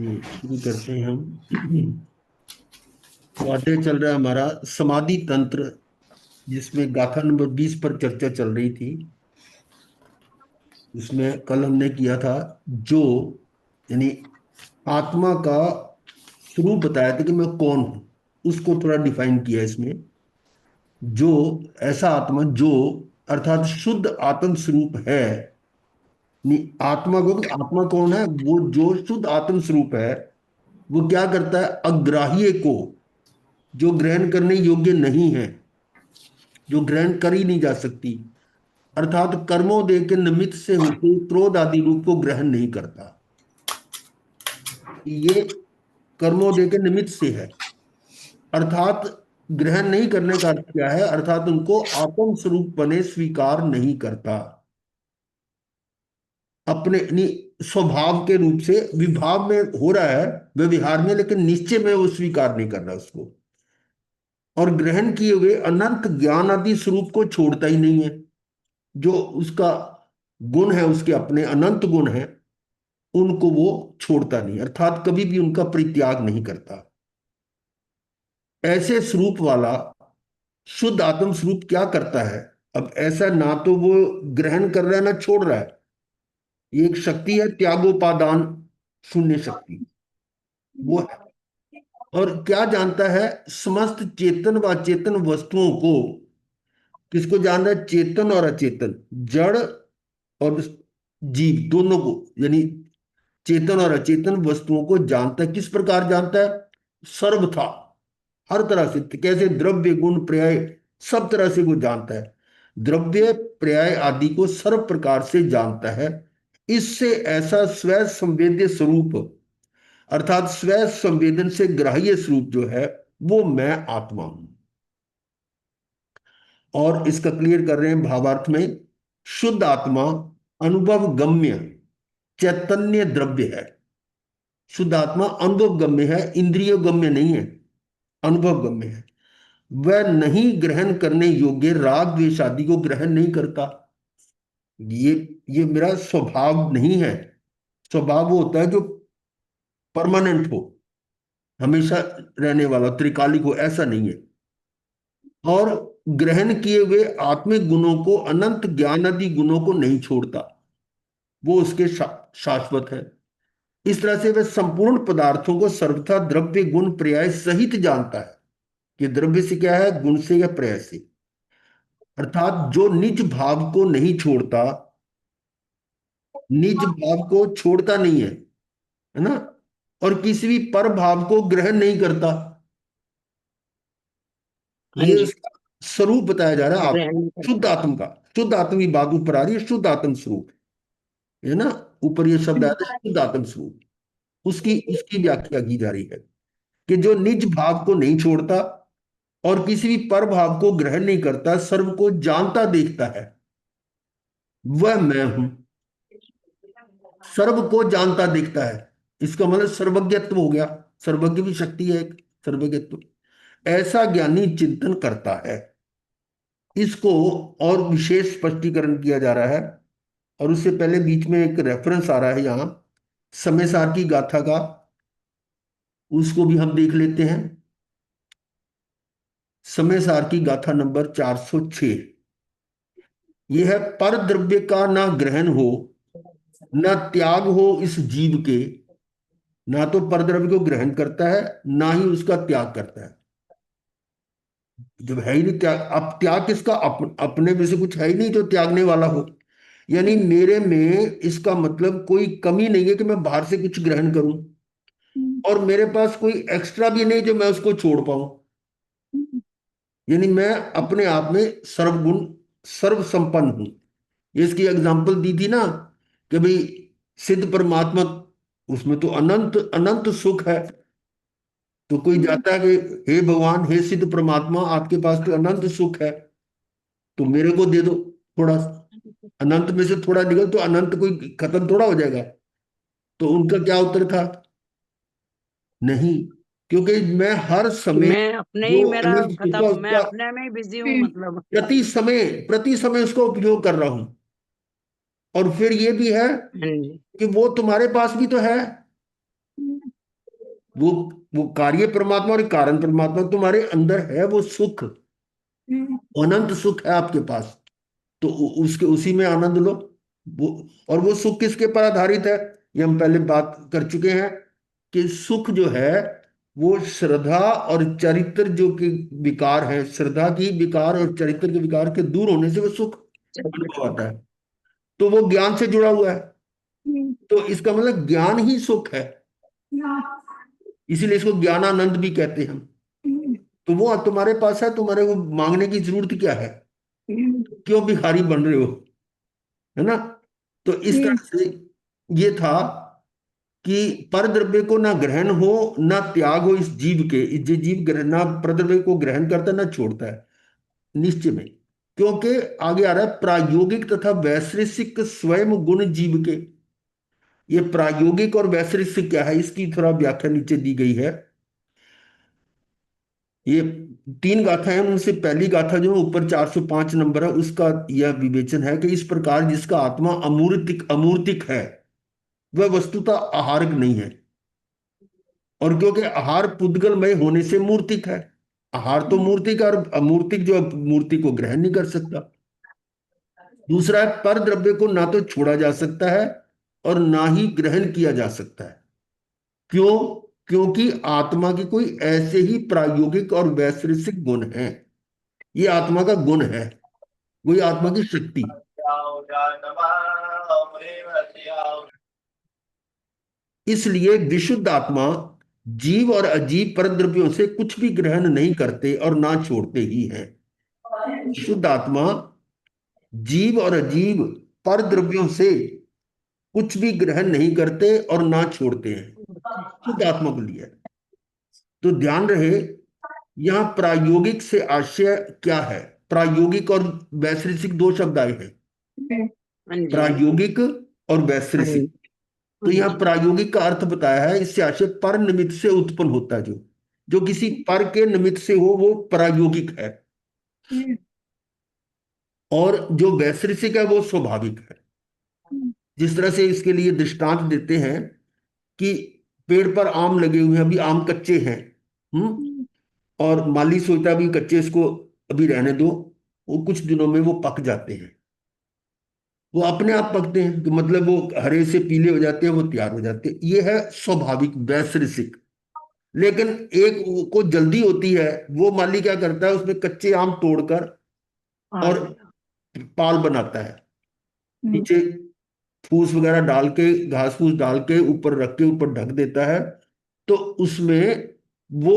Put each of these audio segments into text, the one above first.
शुरू करते हैं हम। तो आगे चल रहा है हमारा समाधि तंत्र, जिसमें गाथा नंबर 20 पर चर्चा चल रही थी। उसमें कल हमने किया था जो, यानी आत्मा का स्वरूप बताया था कि मैं कौन हूं, उसको थोड़ा डिफाइन किया इसमें। जो ऐसा आत्मा जो अर्थात शुद्ध आत्म स्वरूप है। नहीं, आत्मा को, आत्मा कौन है? वो जो शुद्ध आत्म स्वरूप है, वो क्या करता है? अग्राह्य को, जो ग्रहण करने योग्य नहीं है, जो ग्रहण कर ही नहीं जा सकती, अर्थात कर्मोदय के निमित्त से होते क्रोध आदि रूप को ग्रहण नहीं करता। ये कर्मोदय के निमित्त से है, अर्थात ग्रहण नहीं करने का अर्थ क्या है? अर्थात उनको आत्म स्वरूप बने स्वीकार नहीं करता, अपने स्वभाव के रूप से विभाव में हो रहा है, व्यवहार में, लेकिन निश्चय में वो स्वीकार नहीं कर रहा उसको। और ग्रहण किए हुए अनंत ज्ञान आदि स्वरूप को छोड़ता ही नहीं है। जो उसका गुण है, उसके अपने अनंत गुण है, उनको वो छोड़ता नहीं, अर्थात कभी भी उनका परित्याग नहीं करता। ऐसे स्वरूप वाला शुद्ध आत्म स्वरूप क्या करता है? अब ऐसा ना तो वो ग्रहण कर रहा है ना छोड़ रहा है। ये एक शक्ति है, त्यागोपादान शून्य शक्ति, वो है। और क्या जानता है? समस्त चेतन व अचेतन वस्तुओं को। किसको जान रहा है? चेतन और अचेतन, जड़ और जीव दोनों को, यानी चेतन और अचेतन वस्तुओं को जानता है। किस प्रकार जानता है? सर्वथा, हर तरह से। कैसे? द्रव्य गुण पर्याय सब तरह से वो जानता है। द्रव्य पर्याय आदि को सर्व प्रकार से जानता है। इससे ऐसा स्व संवेद्य स्वरूप, अर्थात स्व संवेदन से ग्राह्य स्वरूप जो है, वो मैं आत्मा हूं। और इसका क्लियर कर रहे हैं भावार्थ में। शुद्ध आत्मा अनुभव गम्य चैतन्य द्रव्य है। शुद्ध आत्मा अनुभव गम्य है, इंद्रिय गम्य नहीं है, अनुभव गम्य है। वह नहीं ग्रहण करने योग्य राग द्वेष आदि को ग्रहण नहीं करता। ये ये मेरा स्वभाव नहीं है। स्वभाव वो होता है जो परमानेंट हो, हमेशा रहने वाला, त्रिकालिक हो, ऐसा नहीं है। और ग्रहण किए हुए आत्मिक गुणों को, अनंत ज्ञान आदि गुणों को नहीं छोड़ता, वो उसके शाश्वत है। इस तरह से वह संपूर्ण पदार्थों को सर्वथा द्रव्य गुण पर्याय सहित जानता है कि द्रव्य से क्या है, गुण से या पर्याय से। अर्थात जो निज भाव को नहीं छोड़ता, निज भाव को छोड़ता नहीं है ना, और किसी भी पर भाव को ग्रहण नहीं करता। हाँ ये जी। उसका स्वरूप बताया जा रहा है ग्रहण आपको, नहीं शुद्ध करता। आत्म का। शुद्ध आत्म की बात ऊपर आ रही है, शुद्ध आत्म स्वरूप है ना। ऊपर ये शब्द आया था शुद्ध आत्म स्वरूप, उसकी उसकी व्याख्या की जा रही है कि जो निज भाव को नहीं छोड़ता और किसी भी पर भाव को ग्रहण नहीं करता, सर्व को जानता देखता है, वह मैं हूं। सर्व को जानता देखता है, इसका मतलब सर्वज्ञत्व हो गया। सर्वज्ञ भी शक्ति है एक, सर्वज्ञत्व। ऐसा ज्ञानी चिंतन करता है। इसको और विशेष स्पष्टीकरण किया जा रहा है। और उससे पहले बीच में एक रेफरेंस आ रहा है यहां, समय सार की गाथा का, उसको भी हम देख लेते हैं। समय सार की गाथा नंबर 406। यह है, पर द्रव्य का ना ग्रहण हो, न त्याग हो इस जीव के। ना तो परद्रव्य को ग्रहण करता है, ना ही उसका त्याग करता है। जब है ही नहीं त्याग, अब त्याग किसका? अपने में से कुछ है ही नहीं जो त्यागने वाला हो। यानी मेरे में इसका मतलब कोई कमी नहीं है कि मैं बाहर से कुछ ग्रहण करूं, और मेरे पास कोई एक्स्ट्रा भी नहीं जो मैं उसको छोड़ पाऊं। यानी मैं अपने आप में सर्वगुण सर्व संपन्न हूं। ये इसकी एग्जांपल दी थी ना कि भाई सिद्ध परमात्मा, उसमें तो अनंत अनंत सुख है। तो कोई जाता है कि हे भगवान, हे सिद्ध परमात्मा, आपके पास तो अनंत सुख है, तो मेरे को दे दो थोड़ा। अनंत में से थोड़ा निकल तो अनंत कोई खत्म थोड़ा हो जाएगा। तो उनका क्या उत्तर था? नहीं, क्योंकि मैं हर कि समय मैं अपने जो ही, मेरा अनंत सुख खत्म, है मैं उसका अपने में ही बिजी हूँ मतलब। प्रति समय उसका उपयोग कर रहा हूं। और फिर ये भी है हाँ जी। कि वो तुम्हारे पास भी तो है। वो वो कार्य परमात्मा और कारण परमात्मा तुम्हारे अंदर है, वो सुख, अनंत सुख है आपके पास। तो उसके उसी में आनंद लो। वो, और वो सुख किसके पर आधारित है, ये हम पहले बात कर चुके हैं कि सुख जो है वो श्रद्धा और चरित्र जो कि विकार है, श्रद्धा की विकार और चरित्र के विकार के दूर होने से वो सुख अनुभव आता है। तो वो ज्ञान से जुड़ा हुआ है, तो इसका मतलब ज्ञान ही सुख है, इसीलिए इसको ज्ञानानंद भी कहते हैं हम। तो वो तुम्हारे पास है, तुम्हारे को मांगने की जरूरत क्या है, क्यों भिखारी बन रहे हो, है ना। तो इस तरह से ये था कि पर द्रव्य को ना ग्रहण हो ना त्याग हो इस जीव के, ये जीव ग्रहण ना पर द्रव्य को ग्रहण करता है ना छोड़ता है निश्चय में। क्योंकि आगे आ रहा है प्रायोगिक तथा वैश्रिक स्वयं गुण जीव के। ये प्रायोगिक और वैश्रिक क्या है, इसकी थोड़ा व्याख्या नीचे दी गई है। ये तीन गाथाएं हैं, उनसे पहली गाथा जो है ऊपर 405 नंबर है, उसका यह विवेचन है कि इस प्रकार जिसका आत्मा अमूर्तिक अमूर्तिक है वह वस्तुतः आहारक नहीं है। और क्योंकि आहार पुद्गलमय होने से मूर्तिक है, आहार तो मूर्तिक है, और अमूर्तिक जो मूर्ति को ग्रहण नहीं कर सकता। दूसरा है पर द्रव्य को ना तो छोड़ा जा सकता है और ना ही ग्रहण किया जा सकता है। क्यों? क्योंकि आत्मा की कोई ऐसे ही प्रायोगिक और वैश्विक गुण है, ये आत्मा का गुण है, वही आत्मा की शक्ति। इसलिए विशुद्ध आत्मा जीव और अजीव परद्रव्यों से कुछ भी ग्रहण नहीं करते और ना छोड़ते ही हैं। शुद्ध आत्मा जीव और अजीव पर द्रव्यों से कुछ भी ग्रहण नहीं करते और ना छोड़ते हैं, शुद्ध आत्मा के लिए। तो ध्यान रहे, यहां प्रायोगिक से आशय क्या है। प्रायोगिक और वैश्विक दो शब्द आए हैं, हाँ जी। प्रायोगिक और हाँ वैश्विक। जी। तो यहाँ प्रायोगिक का अर्थ बताया है, इससे आशय पर निमित्त से उत्पन्न होता है, जो जो किसी पर के निमित्त से हो वो प्रायोगिक है, और जो वैश्विक है वो स्वाभाविक है। जिस तरह से इसके लिए दृष्टांत देते हैं कि पेड़ पर आम लगे हुए हैं, अभी आम कच्चे हैं, हम्म, और माली सोचता है अभी कच्चे इसको अभी रहने दो, वो कुछ दिनों में वो पक जाते हैं, वो अपने आप पकते हैं, कि मतलब वो हरे से पीले हो जाते हैं, वो तैयार हो जाते हैं, ये है स्वाभाविक वैश्विक। लेकिन एक को जल्दी होती है, वो माली क्या करता है, उसमें कच्चे आम तोड़कर हाँ और जी। पाल बनाता है, नीचे फूस वगैरह डाल के, घास फूस डाल के ऊपर रख के ऊपर ढक देता है। तो उसमें वो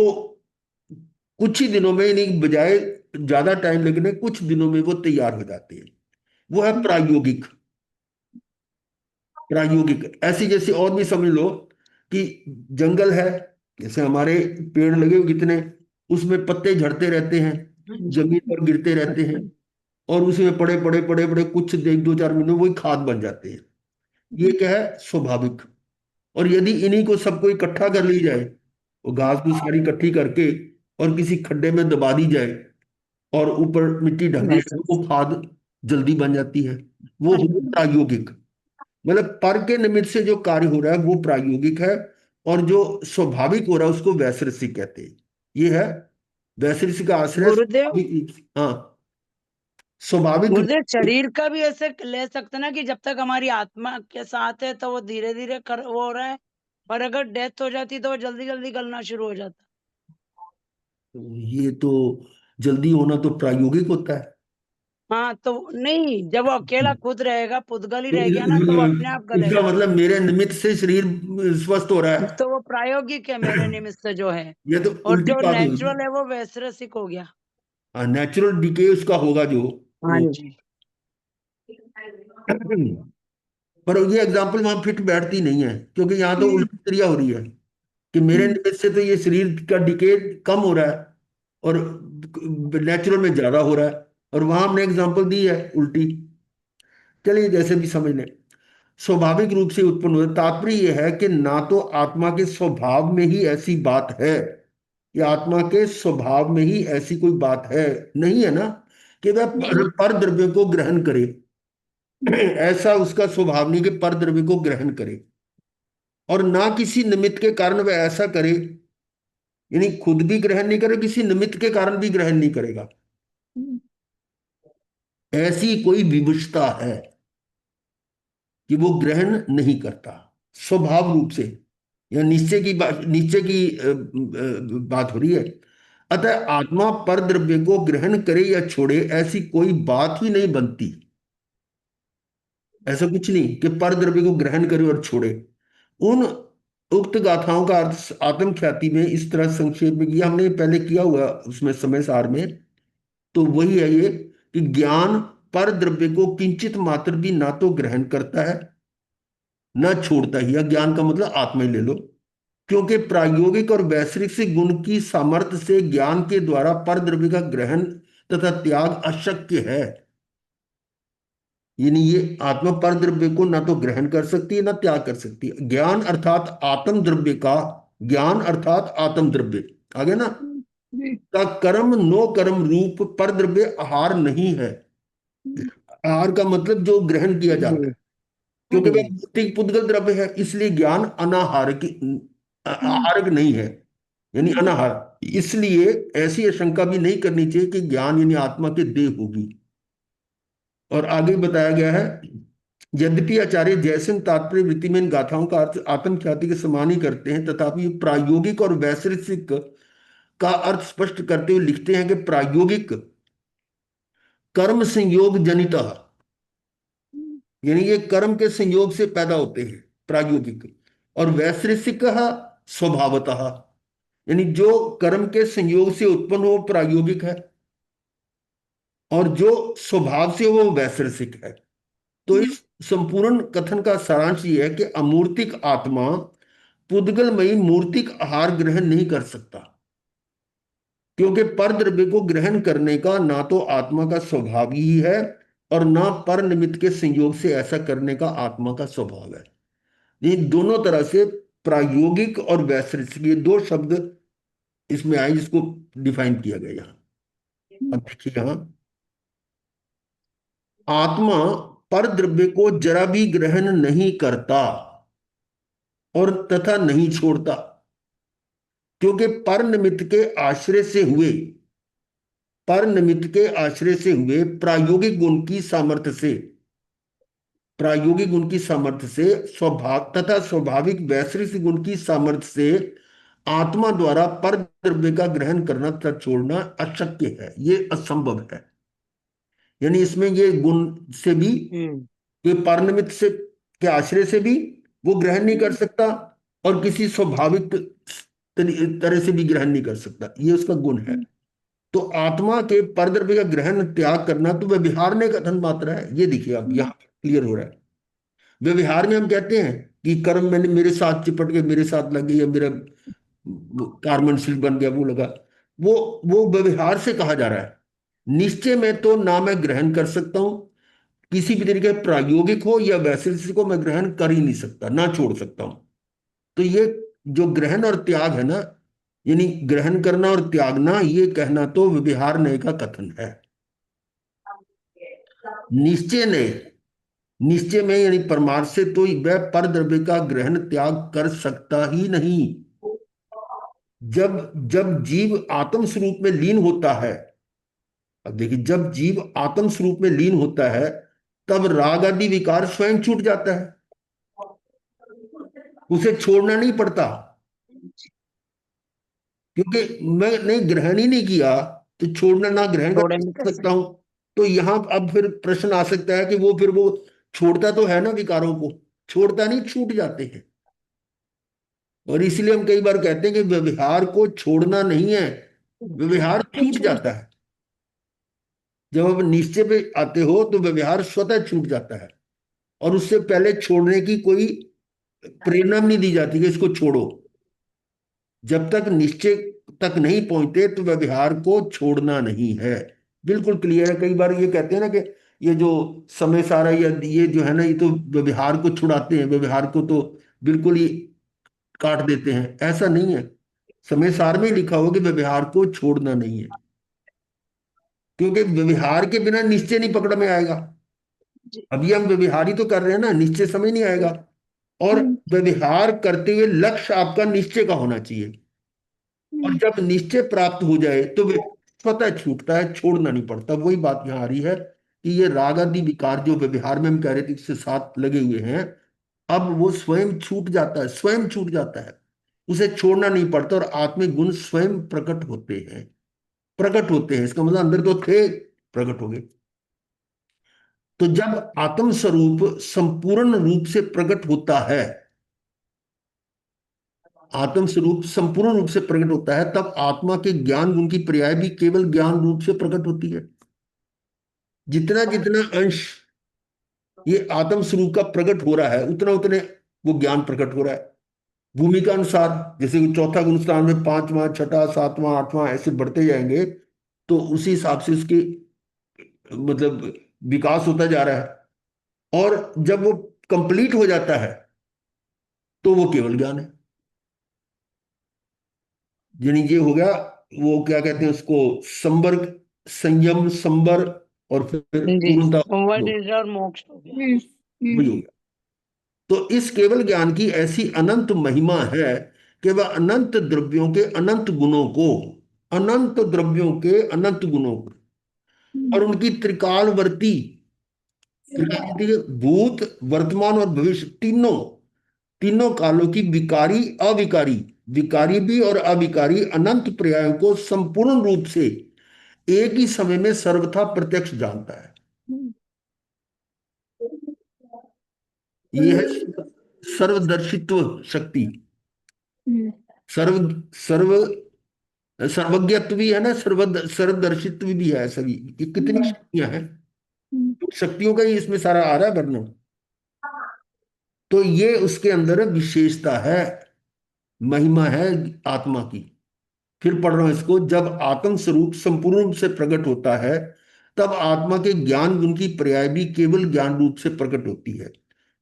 कुछ ही दिनों में, नहीं बजाय ज्यादा टाइम लगने, कुछ दिनों में वो तैयार हो जाते हैं। वो है प्रायोगिक। प्रायोगिक ऐसी जैसे और भी समझ लो कि जंगल है, जैसे हमारे पेड़ लगे हुए कितने, उसमें पत्ते झड़ते रहते हैं, हाँ जी। जमीन पर गिरते रहते हैं, और उसमें पड़े पड़े पड़े पड़े कुछ एक दो चार महीनों वही खाद बन जाते हैं। ये क्या है, स्वाभाविक। और यदि इन्हीं को सबको इकट्ठा कर ली जाए, वो घास को सारी इकट्ठी करके और किसी खड्डे में दबा दी जाए और ऊपर मिट्टी ढक दी जाए, वो खाद जल्दी बन जाती है। वो हो प्रायोगिक, मतलब पर के निमित्त से जो कार्य हो रहा है वो प्रायोगिक है, और जो स्वाभाविक हो रहा है उसको वैश्विक कहते हैं। ये है वैश्विक का आश्रय गुरुदेव, स्वाभाविक, हाँ स्वाभाविक। गुरुदेव शरीर का भी ऐसे ले सकते ना कि जब तक हमारी आत्मा के साथ है तो वो धीरे धीरे कर वो हो रहा है, पर अगर डेथ हो जाती तो वो जल्दी जल्दी गलना शुरू हो जाता। ये तो जल्दी होना तो प्रायोगिक होता है। हाँ तो नहीं, जब वो अकेला खुद रहेगा, पुद्गल ही तो रह गया ना, तो वो अपने आप इसका गलेगा। मतलब मेरे निमित्त से शरीर स्वस्थ हो रहा है, तो वो प्रायोगिक है मेरे निमित्त से जो है, ये तो और उल्टी जो बात होगी। नेचुरल है वो वैश्विक हो गया। हाँ, नेचुरल डिके उसका होगा जो हाँ वो। जी। पर ये एग्जाम्पल वहां फिट बैठती नहीं है, क्योंकि यहाँ तो उल्टी क्रिया हो रही है कि मेरे हम्म। निमित्त से तो ये शरीर का डिके कम हो रहा है, और नेचुरल में ज्यादा हो रहा है, और वहां हमने एग्जाम्पल दी है उल्टी। चलिए जैसे भी समझ लें, स्वाभाविक रूप से उत्पन्न हुए, तात्पर्य यह है कि ना तो आत्मा के स्वभाव में ही ऐसी बात है, या आत्मा के स्वभाव में ही ऐसी कोई बात है, नहीं है ना, कि वह पर द्रव्य को ग्रहण करे। ऐसा उसका स्वभाव नहीं कि पर द्रव्य को ग्रहण करे। और ना किसी निमित्त के कारण वह ऐसा करे, यानी खुद भी ग्रहण नहीं करे, किसी निमित्त के कारण भी ग्रहण नहीं करेगा। ऐसी कोई विवशता है कि वो ग्रहण नहीं करता स्वभाव रूप से, या निश्चय की बात हो रही है। अतः आत्मा पर द्रव्य को ग्रहण करे या छोड़े, ऐसी कोई बात ही नहीं बनती। ऐसा कुछ नहीं कि पर द्रव्य को ग्रहण करे और छोड़े। उन उक्त गाथाओं का अर्थ आत्म ख्याति में इस तरह संक्षेप में किया, हमने पहले किया हुआ उसमें समय सार में। तो वही है ये कि ज्ञान पर द्रव्य को किंचित मात्र भी ना तो ग्रहण करता है ना छोड़ता ही, या ज्ञान का मतलब आत्मा ही ले लो। क्योंकि प्रायोगिक और वैश्विक से गुण की सामर्थ्य से ज्ञान के द्वारा पर द्रव्य का ग्रहण तथा त्याग अशक्य है। यानी ये आत्मा पर द्रव्य को ना तो ग्रहण कर सकती है ना त्याग कर सकती है। ज्ञान अर्थात आत्म द्रव्य का, ज्ञान अर्थात आत्म द्रव्य, आगे ना, जी। का कर्म नो कर्म रूप पर द्रव्य आहार नहीं है। आहार का मतलब जो ग्रहण किया जाता है, क्योंकि वह भौतिक पुद्गल द्रव्य है, इसलिए ज्ञान अनाहारक, आहारक नहीं है, यानी अनाहार। इसलिए ऐसी आशंका भी नहीं करनी चाहिए कि ज्ञान यानी आत्मा के देह होगी। और आगे बताया गया है, यद्यपि आचार्य जयसिंह तात्पर्य वृत्ति में इन गाथाओं का अर्थ आत्म ख्याति के समान ही करते हैं, तथापि प्रायोगिक और वैश्विक का अर्थ स्पष्ट करते हुए लिखते हैं कि प्रायोगिक कर्म संयोग जनित, यानी ये कर्म के संयोग से पैदा होते हैं प्रायोगिक। और वैश्रिक स्वभावतः, यानी जो कर्म के संयोग से उत्पन्न हो प्रायोगिक है, और जो स्वभाव से वो वैश्रिक है। तो इस संपूर्ण कथन का सारांश ये है कि अमूर्तिक आत्मा पुद्गलमयी मूर्तिक आहार ग्रहण नहीं कर सकता, क्योंकि पर द्रव्य को ग्रहण करने का ना तो आत्मा का स्वभाव ही है, और ना पर निमित्त के संयोग से ऐसा करने का आत्मा का स्वभाव है। ये दोनों तरह से प्रायोगिक और वैश्विक, ये दो शब्द इसमें आए जिसको डिफाइन किया गया यहाँ। अब देखिए यहाँ, आत्मा पर द्रव्य को जरा भी ग्रहण नहीं करता और तथा नहीं छोड़ता, क्योंकि पर निमित्त के आश्रय से हुए, पर निमित्त के आश्रय से हुए प्रायोगिक गुण की सामर्थ्य से, प्रायोगिक गुण की सामर्थ्य से स्वभाव तथा स्वाभाविक वैश्विक गुण की सामर्थ्य से आत्मा द्वारा पर द्रव्य का ग्रहण करना तथा छोड़ना अशक्य है, ये असंभव है। यानी इसमें ये गुण से भी, ये पारनिमित्त से के आश्रय से भी वो ग्रहण नहीं कर सकता, और किसी स्वाभाविक तरह से भी ग्रहण नहीं कर सकता, ये उसका गुण है। तो आत्मा के परद्रव्य का ग्रहण त्याग करना तो व्यवहार में कथन मात्रा है, ये देखिए आप यहाँ क्लियर हो रहा है। व्यवहार में हम कहते हैं कि कर्म मैंने मेरे साथ चिपट के मेरे साथ लग गई, या मेरा कार्बन बन गया, वो लगा, वो वो व्यवहार से कहा जा रहा है। निश्चय में तो ना मैं ग्रहण कर सकता हूं, किसी भी तरीके प्रायोगिक हो या वैसे को मैं ग्रहण कर ही नहीं सकता, ना छोड़ सकता हूं। तो ये जो ग्रहण और त्याग है ना, यानी ग्रहण करना और त्यागना, ये कहना तो व्यवहार नय का कथन है। निश्चय ने, निश्चय में यानी परमार्थ से तो वह पर द्रव्य का ग्रहण त्याग कर सकता ही नहीं। जब जब जीव आत्म स्वरूप में लीन होता है, अब देखिए, जब जीव आत्म स्वरूप में लीन होता है तब राग आदि विकार स्वयं छूट जाता है, उसे छोड़ना नहीं पड़ता, क्योंकि मैंने ग्रहण ही नहीं किया, तो छोड़ना ना ग्रहण थोड़े कर में कैसे। सकता हूं। तो यहां अब फिर प्रश्न आ सकता है कि वो फिर वो छोड़ता तो है ना विकारों को, छोड़ता नहीं, छूट जाते हैं। और इसलिए हम कई बार कहते हैं कि व्यवहार को छोड़ना नहीं है, व्यवहार छूट जाता है। जब आप निश्चय पे आते हो तो व्यवहार स्वतः छूट जाता है, और उससे पहले छोड़ने की कोई प्रेरणा भी नहीं दी जाती कि इसको छोड़ो। जब तक निश्चय तक नहीं पहुंचते तो व्यवहार को छोड़ना नहीं है। बिल्कुल क्लियर है। कई बार ये कहते हैं ना कि ये जो समय सारा ये जो है ना, ये तो व्यवहार को छुड़ाते हैं, व्यवहार को तो बिल्कुल ही काट देते हैं, ऐसा नहीं है। समय सार में ही लिखा हुआ कि व्यवहार को छोड़ना नहीं है, क्योंकि व्यवहार के बिना निश्चय नहीं पकड़ में आएगा। जी। अभी हम व्यवहार ही तो कर रहे हैं ना, निश्चय समय नहीं आएगा। और व्यवहार करते हुए लक्ष्य आपका निश्चय का होना चाहिए। और जब निश्चय प्राप्त हो जाए तो वे स्वतः छूटता है, छोड़ना नहीं पड़ता। वही बात यहाँ आ रही है कि ये राग आदि विकार जो व्यवहार में हम कह रहे थे इससे साथ लगे हुए हैं, अब वो स्वयं छूट जाता है, स्वयं छूट जाता है, उसे छोड़ना नहीं पड़ता, और आत्मिक गुण स्वयं प्रकट होते हैं। प्रकट होते हैं इसका मतलब अंदर तो थे, प्रकट हो गए। तो जब आत्म स्वरूप संपूर्ण रूप से प्रकट होता है, आत्म स्वरूप संपूर्ण रूप से प्रकट होता है, तब आत्मा के ज्ञान गुण की पर्याय भी केवल ज्ञान रूप से प्रकट होती है। जितना जितना अंश ये आत्म स्वरूप का प्रकट हो रहा है, उतना उतने वो ज्ञान प्रकट हो रहा है। भूमिका अनुसार, जैसे कि चौथा गुण स्थान में पांचवा, छठा, सातवां, आठवां ऐसे बढ़ते जाएंगे, तो उसी हिसाब से उसकी मतलब विकास होता जा रहा है। और जब वो कंप्लीट हो जाता है तो वो केवल ज्ञान है। यानी ये हो गया, वो क्या कहते हैं उसको, संवर्ग, संयम, संवर, और फिर जी, पूर्णता, संवर्ग वही और मोक्ष हो गया। हो गया। तो इस केवल ज्ञान की ऐसी अनंत महिमा है कि वह अनंत द्रव्यों के अनंत गुणों को, अनंत द्रव्यों के अनंत गुणों को और उनकी त्रिकालवर्ती, त्रिकाल भूत, वर्तमान और भविष्य, तीनों, तीनों कालों की विकारी अविकारी, विकारी भी और अविकारी अनंत पर्यायों को संपूर्ण रूप से एक ही समय में सर्वथा प्रत्यक्ष जानता है। यह है सर्वदर्शित्व शक्ति। सर्व सर्व सर्वज्ञत्व भी है ना, सर्वदर्शित्व भी है। सभी ये कितनी शक्तियां हैं, शक्तियों का ही इसमें सारा आ रहा है वर्णन। तो ये उसके अंदर विशेषता है, महिमा है आत्मा की। फिर पढ़ रहा हूं इसको, जब आत्म स्वरूप संपूर्ण रूप से प्रकट होता है, तब आत्मा के ज्ञान गुण की पर्याय भी केवल ज्ञान रूप से प्रकट होती है।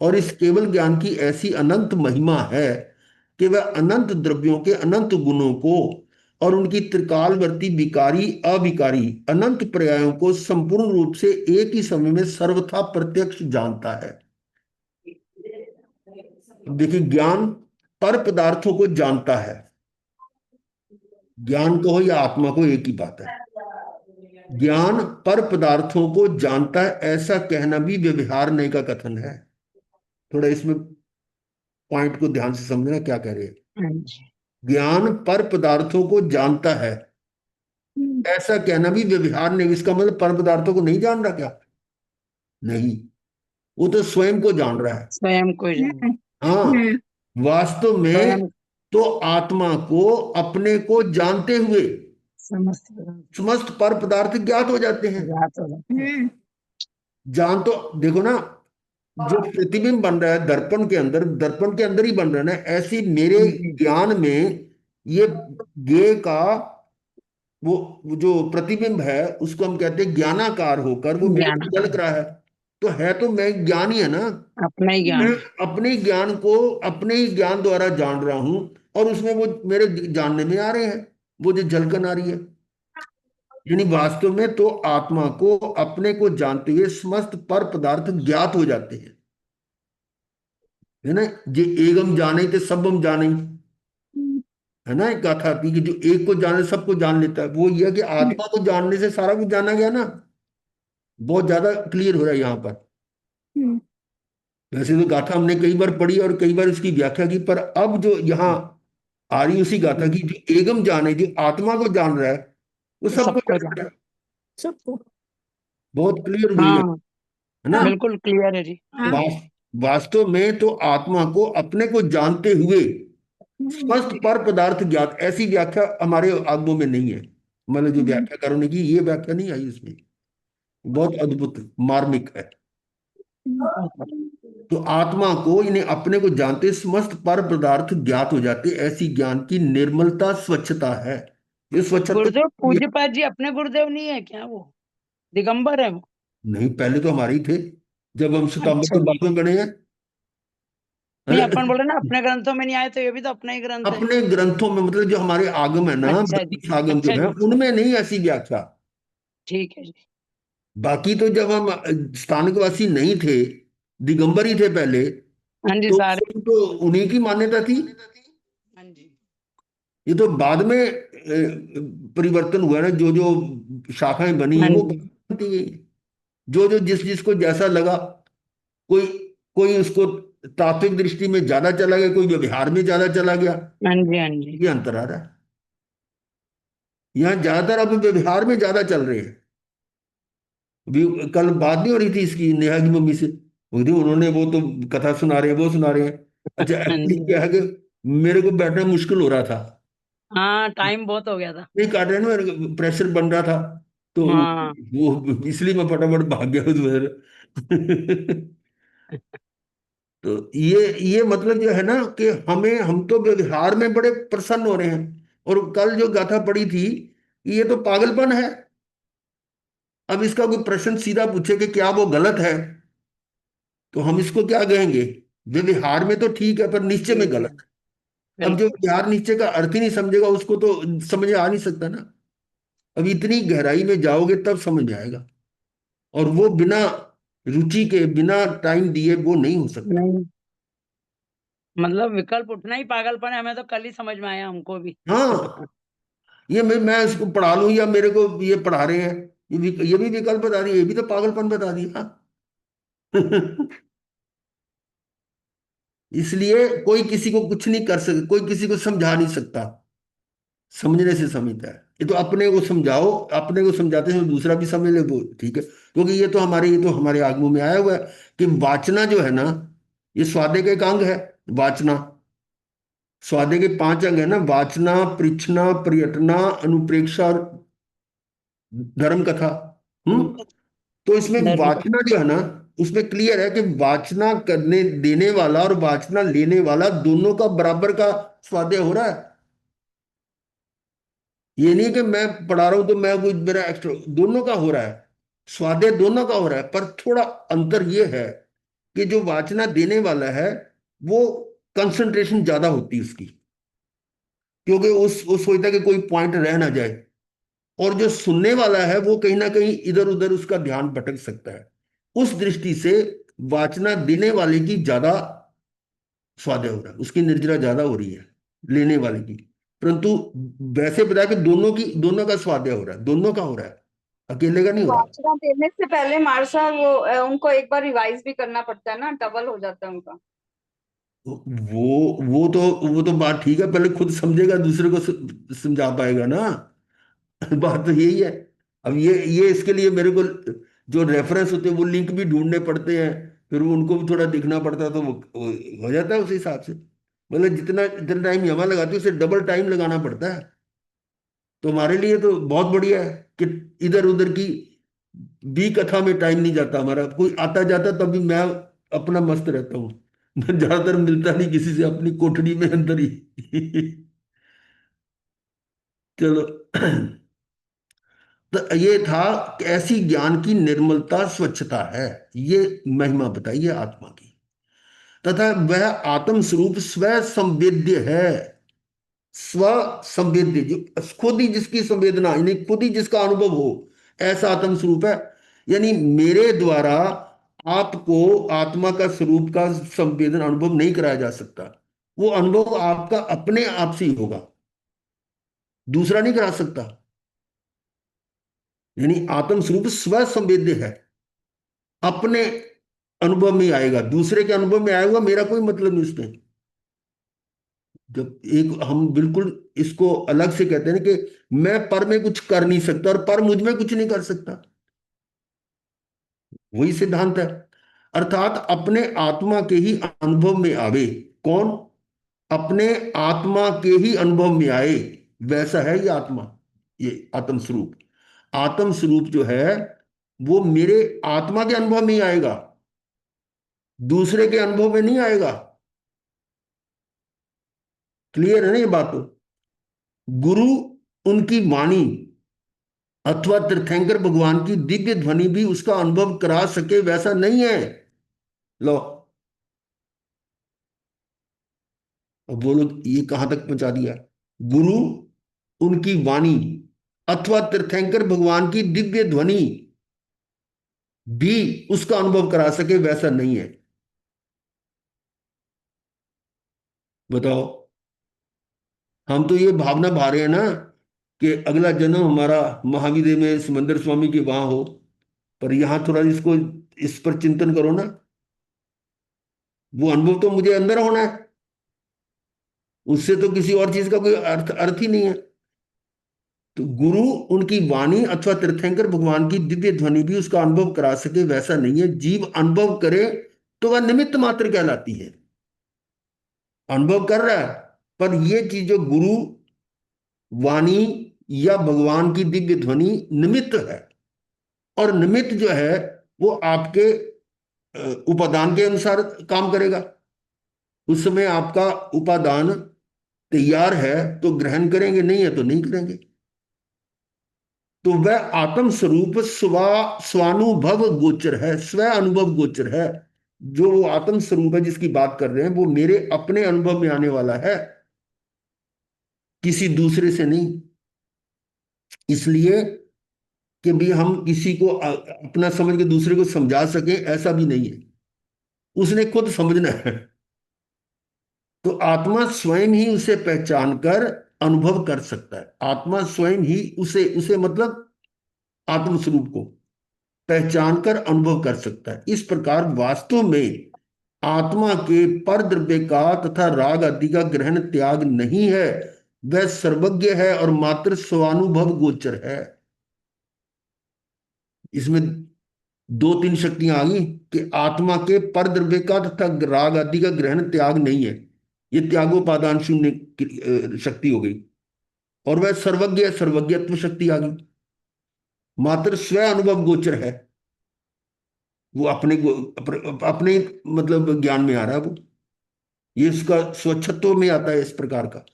और इस केवल ज्ञान की ऐसी अनंत महिमा है कि वह अनंत द्रव्यों के अनंत गुणों को और उनकी त्रिकालवर्ती विकारी अविकारी अनंत पर्यायों को संपूर्ण रूप से एक ही समय में सर्वथा प्रत्यक्ष जानता है। देखिए, ज्ञान पर पदार्थों को जानता है, ज्ञान को हो या आत्मा को, एक ही बात है। ज्ञान पर पदार्थों को जानता है, ऐसा कहना भी व्यवहार नहीं का कथन है। थोड़ा इसमें पॉइंट को ध्यान से समझना क्या कह रहे हैं। हाँ जी। ज्ञान पर पदार्थों को जानता है, ऐसा कहना भी व्यवहार नहीं। इसका मतलब पर पदार्थों को नहीं जान रहा क्या? नहीं, वो तो स्वयं को जान रहा है। स्वयं को ही जान, हाँ, वास्तव में स्वयं तो आत्मा को अपने को जानते हुए समस्त समस्त पर पदार्थ ज्ञात हो जाते हैं। ज्ञात हो जाता है। जान तो देखो ना, जो प्रतिबिंब बन रहा है दर्पण के अंदर, दर्पण के अंदर ही बन रहा है ना, ऐसी मेरे जी, ज्ञान में ये गे का वो जो प्रतिबिंब है उसको हम कहते हैं ज्ञानाकार होकर वो मेरे ज्ञान को झलक रहा है। तो है तो मैं ज्ञान ही है ना। अपना ही मैं ज्ञान। अपने ही ज्ञान को अपने ही ज्ञान द्वारा जान रहा हूं, और उसमें वो मेरे जानने में आ रहे हैं, वो जो झलकन आ रही है। यानी वास्तव में तो आत्मा को अपने को जानते हुए समस्त पर पदार्थ ज्ञात हो जाते हैं, है ना। जे एगम जाने थे सब हम जाने, है ना। एक गाथा आती है कि जो एक को जाने सबको जान लेता है। वो यह है कि आत्मा को जानने से सारा कुछ जाना गया ना। बहुत ज्यादा क्लियर हो रहा है यहाँ पर। वैसे तो गाथा हमने कई बार पढ़ी और कई बार उसकी व्याख्या की, पर अब जो यहाँ आ रही उसी गाथा की, जो एगम जाने, जो आत्मा को जान रहा है, वो सबको सबको जान जान, रहा है। सबको। बहुत क्लियर हुई है हाँ, ना। बिल्कुल क्लियर है जी। वास- वास्तव में तो आत्मा को अपने को जानते हुए स्पष्ट पर पदार्थ ज्ञात, ऐसी व्याख्या हमारे आगमों में नहीं है। मतलब जो व्याख्याकारों ने की, ये व्याख्या नहीं आई उसमें। बहुत अद्भुत मार्मिक है। तो आत्मा को, इन्हें अपने को जानते समस्त पर पदार्थ ज्ञात हो जाते, ऐसी ज्ञान की निर्मलता स्वच्छता है। ये स्वच्छता गुरुदेव ये पूज्य पाद जी अपने गुरुदेव नहीं है क्या? वो दिगंबर है वो? नहीं, पहले तो हमारे ही थे, जब हम श्वेतांबर अच्छा तो जी। बाद में बने हैं। नहीं, अरे, अपन बोले ना अपने ग्रंथों में नहीं आए, तो ये भी तो अपना ही ग्रंथ है। अपने ग्रंथों में मतलब जो हमारे आगम है ना, अच्छा जी, ब्रह्म आगम जो अच्छा है, जी, उनमें नहीं ऐसी व्याख्या। ठीक है जी। बाकी तो जब हम स्थानकवासी नहीं थे, दिगंबर ही थे पहले, हाँ जी, तो सारे तो उन्हीं की मान्यता थी। हाँ जी। ये तो बाद में परिवर्तन हुआ ना, जो जो शाखाएं बनी हाँ हैं वो जी। बनती गई। जो जो जिस जिसको जैसा लगा, कोई कोई उसको तात्विक दृष्टि में ज्यादा चला गया, कोई व्यवहार में ज्यादा चला गया। हाँ जी। हाँ जी। ये अंतर आ रहा है। यहाँ ज्यादातर अब व्यवहार में ज्यादा चल रहे हैं। अभी कल बात नहीं हो रही थी इसकी, नेहा की मम्मी से, वो थी, उन्होंने वो तो कथा सुना रहे हैं, वो सुना रहे हैं। अच्छा, हाँ एक्चुअली जी। क्या है कि मेरे को बैठना मुश्किल हो रहा था, हाँ, टाइम बहुत हो गया था। नहीं काट रहे ना, मेरे को प्रेशर बन रहा था। तो हाँ। वो इसलिए मैं फटाफट भाग गया उधर। तो ये मतलब जो है ना कि हम तो व्यवहार में बड़े प्रसन्न हो रहे हैं। और कल जो गाथा पड़ी थी, ये तो पागलपन है। अब इसका कोई प्रश्न सीधा पूछे कि क्या वो गलत है, तो हम इसको क्या कहेंगे? व्यवहार में तो ठीक है, पर निश्चय जी में जी। गलत है। अब जो बिल्कुल। व्यवहार निश्चय का अर्थ ही नहीं समझेगा, उसको तो समझ आ नहीं सकता ना। अब इतनी गहराई में जाओगे तब समझ में आएगा। और वो बिना रुचि के, बिना टाइम दिए वो नहीं हो सकता। नहीं, मतलब विकल्प उठना ही पागलपन है, हमें तो कल ही समझ में आया हमको भी। हाँ, ये मैं इसको पढ़ा लूं या मेरे को ये पढ़ा रहे हैं, ये भी विकल्प बता दिया, ये भी तो पागलपन बता दिया। इसलिए कोई किसी को कुछ नहीं कर सकता, कोई किसी को समझा नहीं सकता। समझने से समझता है। ये तो अपने को समझाओ, अपने को समझाते हैं दूसरा भी समझ ले, वो ठीक है, क्योंकि ये तो हमारे आगमों में आया हुआ है कि वाचना जो है ना, ये स्वादे का एक अंग है। वाचना, स्वादे के 5 अंग है ना: वाचना, पृछना, पर्यटना, अनुप्रेक्षा और धर्म कथा। हम्म। तो इसमें धर्म का। वाचना जो है ना, उसमें क्लियर है कि वाचना करने देने वाला और वाचना लेने वाला दोनों का बराबर का स्वाध्याय हो रहा है। ये नहीं कि मैं पढ़ा रहा हूं तो मैं कुछ मेरा एक्स्ट्रा, दोनों का हो रहा है। स्वाध्याय दोनों का हो रहा है, पर थोड़ा अंतर ये है कि जो वाचना देने वाला है, वो कंसंट्रेशन ज्यादा होती है उसकी, क्योंकि वो सोचता है कि कोई पॉइंट रह ना जाए। और जो सुनने वाला है वो कहीं ना कहीं इधर उधर उसका ध्यान भटक सकता है। उस दृष्टि से वाचना देने वाले की ज्यादा स्वाध्याय हो रहा है, उसकी निर्जरा ज्यादा हो रही है लेने वाले की। परंतु वैसे बता के दोनों का स्वाध्याय हो रहा है, दोनों का हो रहा है, अकेले का नहीं हो रहा। वाचना देने से पहले मार्शा वो उनको एक बार रिवाइज भी करना पड़ता है ना, डबल हो जाता है उनका। वो तो बात ठीक है, पहले खुद समझेगा दूसरे को समझा पाएगा ना। बात तो यही है। अब ये इसके लिए मेरे को जो रेफरेंस होते हैं वो लिंक भी ढूंढने पड़ते हैं, फिर वो उनको भी थोड़ा देखना पड़ता है, तो वो हो जाता है उस हिसाब से। मतलब जितना जितना टाइम यहाँ लगाते हैं उससे डबल टाइम लगाना पड़ता है। तो हमारे लिए तो बहुत बढ़िया है कि इधर उधर की भी कथा में टाइम नहीं जाता हमारा। कोई आता जाता तब भी मैं अपना मस्त रहता हूँ। मैं ज्यादातर मिलता नहीं किसी से, अपनी कोठरी में अंदर ही। चलो। तो ये था कि ऐसी ज्ञान की निर्मलता, स्वच्छता है, ये महिमा बताइए आत्मा की। तथा वह आत्म स्वरूप स्व संवेद्य है। स्व संवेद्य, जो खुद ही जिसकी संवेदना, यानी खुद ही जिसका अनुभव हो, ऐसा आत्म स्वरूप है। यानी मेरे द्वारा आपको आत्मा का स्वरूप का संवेदन अनुभव नहीं कराया जा सकता। वो अनुभव आपका अपने आप से ही होगा, दूसरा नहीं करा सकता। यानी आत्म स्वरूप स्व संवेद्य है, अपने अनुभव में आएगा, दूसरे के अनुभव में आएगा, मेरा कोई मतलब नहीं उसमें। जब एक हम बिल्कुल इसको अलग से कहते हैं ना कि मैं पर में कुछ कर नहीं सकता और पर मुझ में कुछ नहीं कर सकता, वही सिद्धांत है। अर्थात अपने आत्मा के ही अनुभव में आवे। कौन? अपने आत्मा के ही अनुभव में आए, वैसा है ये आत्मा, ये आत्म स्वरूप। आत्म स्वरूप जो है वो मेरे आत्मा के अनुभव में ही आएगा, दूसरे के अनुभव में नहीं आएगा। क्लियर है ना ये बात? तो गुरु, उनकी वाणी अथवा तीर्थंकर भगवान की दिव्य ध्वनि भी उसका अनुभव करा सके वैसा नहीं है। लो, अब वो लोग ये कहां तक पहुंचा दिया। गुरु, उनकी वाणी अथवा तीर्थंकर भगवान की दिव्य ध्वनि भी उसका अनुभव करा सके वैसा नहीं है। बताओ। हम तो ये भावना भा रहे हैं ना कि अगला जन्म हमारा महावीर में समंदर स्वामी के वहां हो, पर यहां थोड़ा इसको, इस पर चिंतन करो ना। वो अनुभव तो मुझे अंदर होना है, उससे तो किसी और चीज का कोई अर्थ अर्थ ही नहीं है। तो गुरु उनकी वाणी अथवा तीर्थंकर भगवान की दिव्य ध्वनि भी उसका अनुभव करा सके वैसा नहीं है। जीव अनुभव करे तो वह निमित्त मात्र कहलाती है। अनुभव कर रहा है, पर ये चीज जो गुरु वाणी या भगवान की दिव्य ध्वनि निमित्त है, और निमित्त जो है वो आपके उपादान के अनुसार काम करेगा। उस समय आपका उपादान तैयार है तो ग्रहण करेंगे, नहीं है तो नहीं करेंगे। तो वह आत्म स्वरूप स्वानुभव गोचर है, स्व अनुभव गोचर है। जो वो आत्म स्वरूप है जिसकी बात कर रहे हैं, वो मेरे अपने अनुभव में आने वाला है, किसी दूसरे से नहीं। इसलिए कि भी हम किसी को अपना समझ के दूसरे को समझा सके, ऐसा भी नहीं है। उसने खुद समझना है। तो आत्मा स्वयं ही उसे पहचान कर अनुभव कर सकता है। आत्मा स्वयं ही उसे उसे मतलब आत्म स्वरूप को पहचान कर अनुभव कर सकता है। इस प्रकार वास्तव में आत्मा के पर द्रव्य का तथा राग आदि का ग्रहण त्याग नहीं है, वह सर्वज्ञ है और मात्र स्वानुभव गोचर है। इसमें दो तीन शक्तियां आ गई कि आत्मा के पर द्रव्य का तथा राग आदि का ग्रहण त्याग नहीं है, ये त्यागोपादान शून्य शक्ति हो गई। और वह सर्वज्ञ, सर्वज्ञत्व शक्ति आ गई। मात्र स्व अनुभव गोचर है, वो अपने मतलब ज्ञान में आ रहा है वो, ये उसका स्वच्छत्व में आता है इस प्रकार का।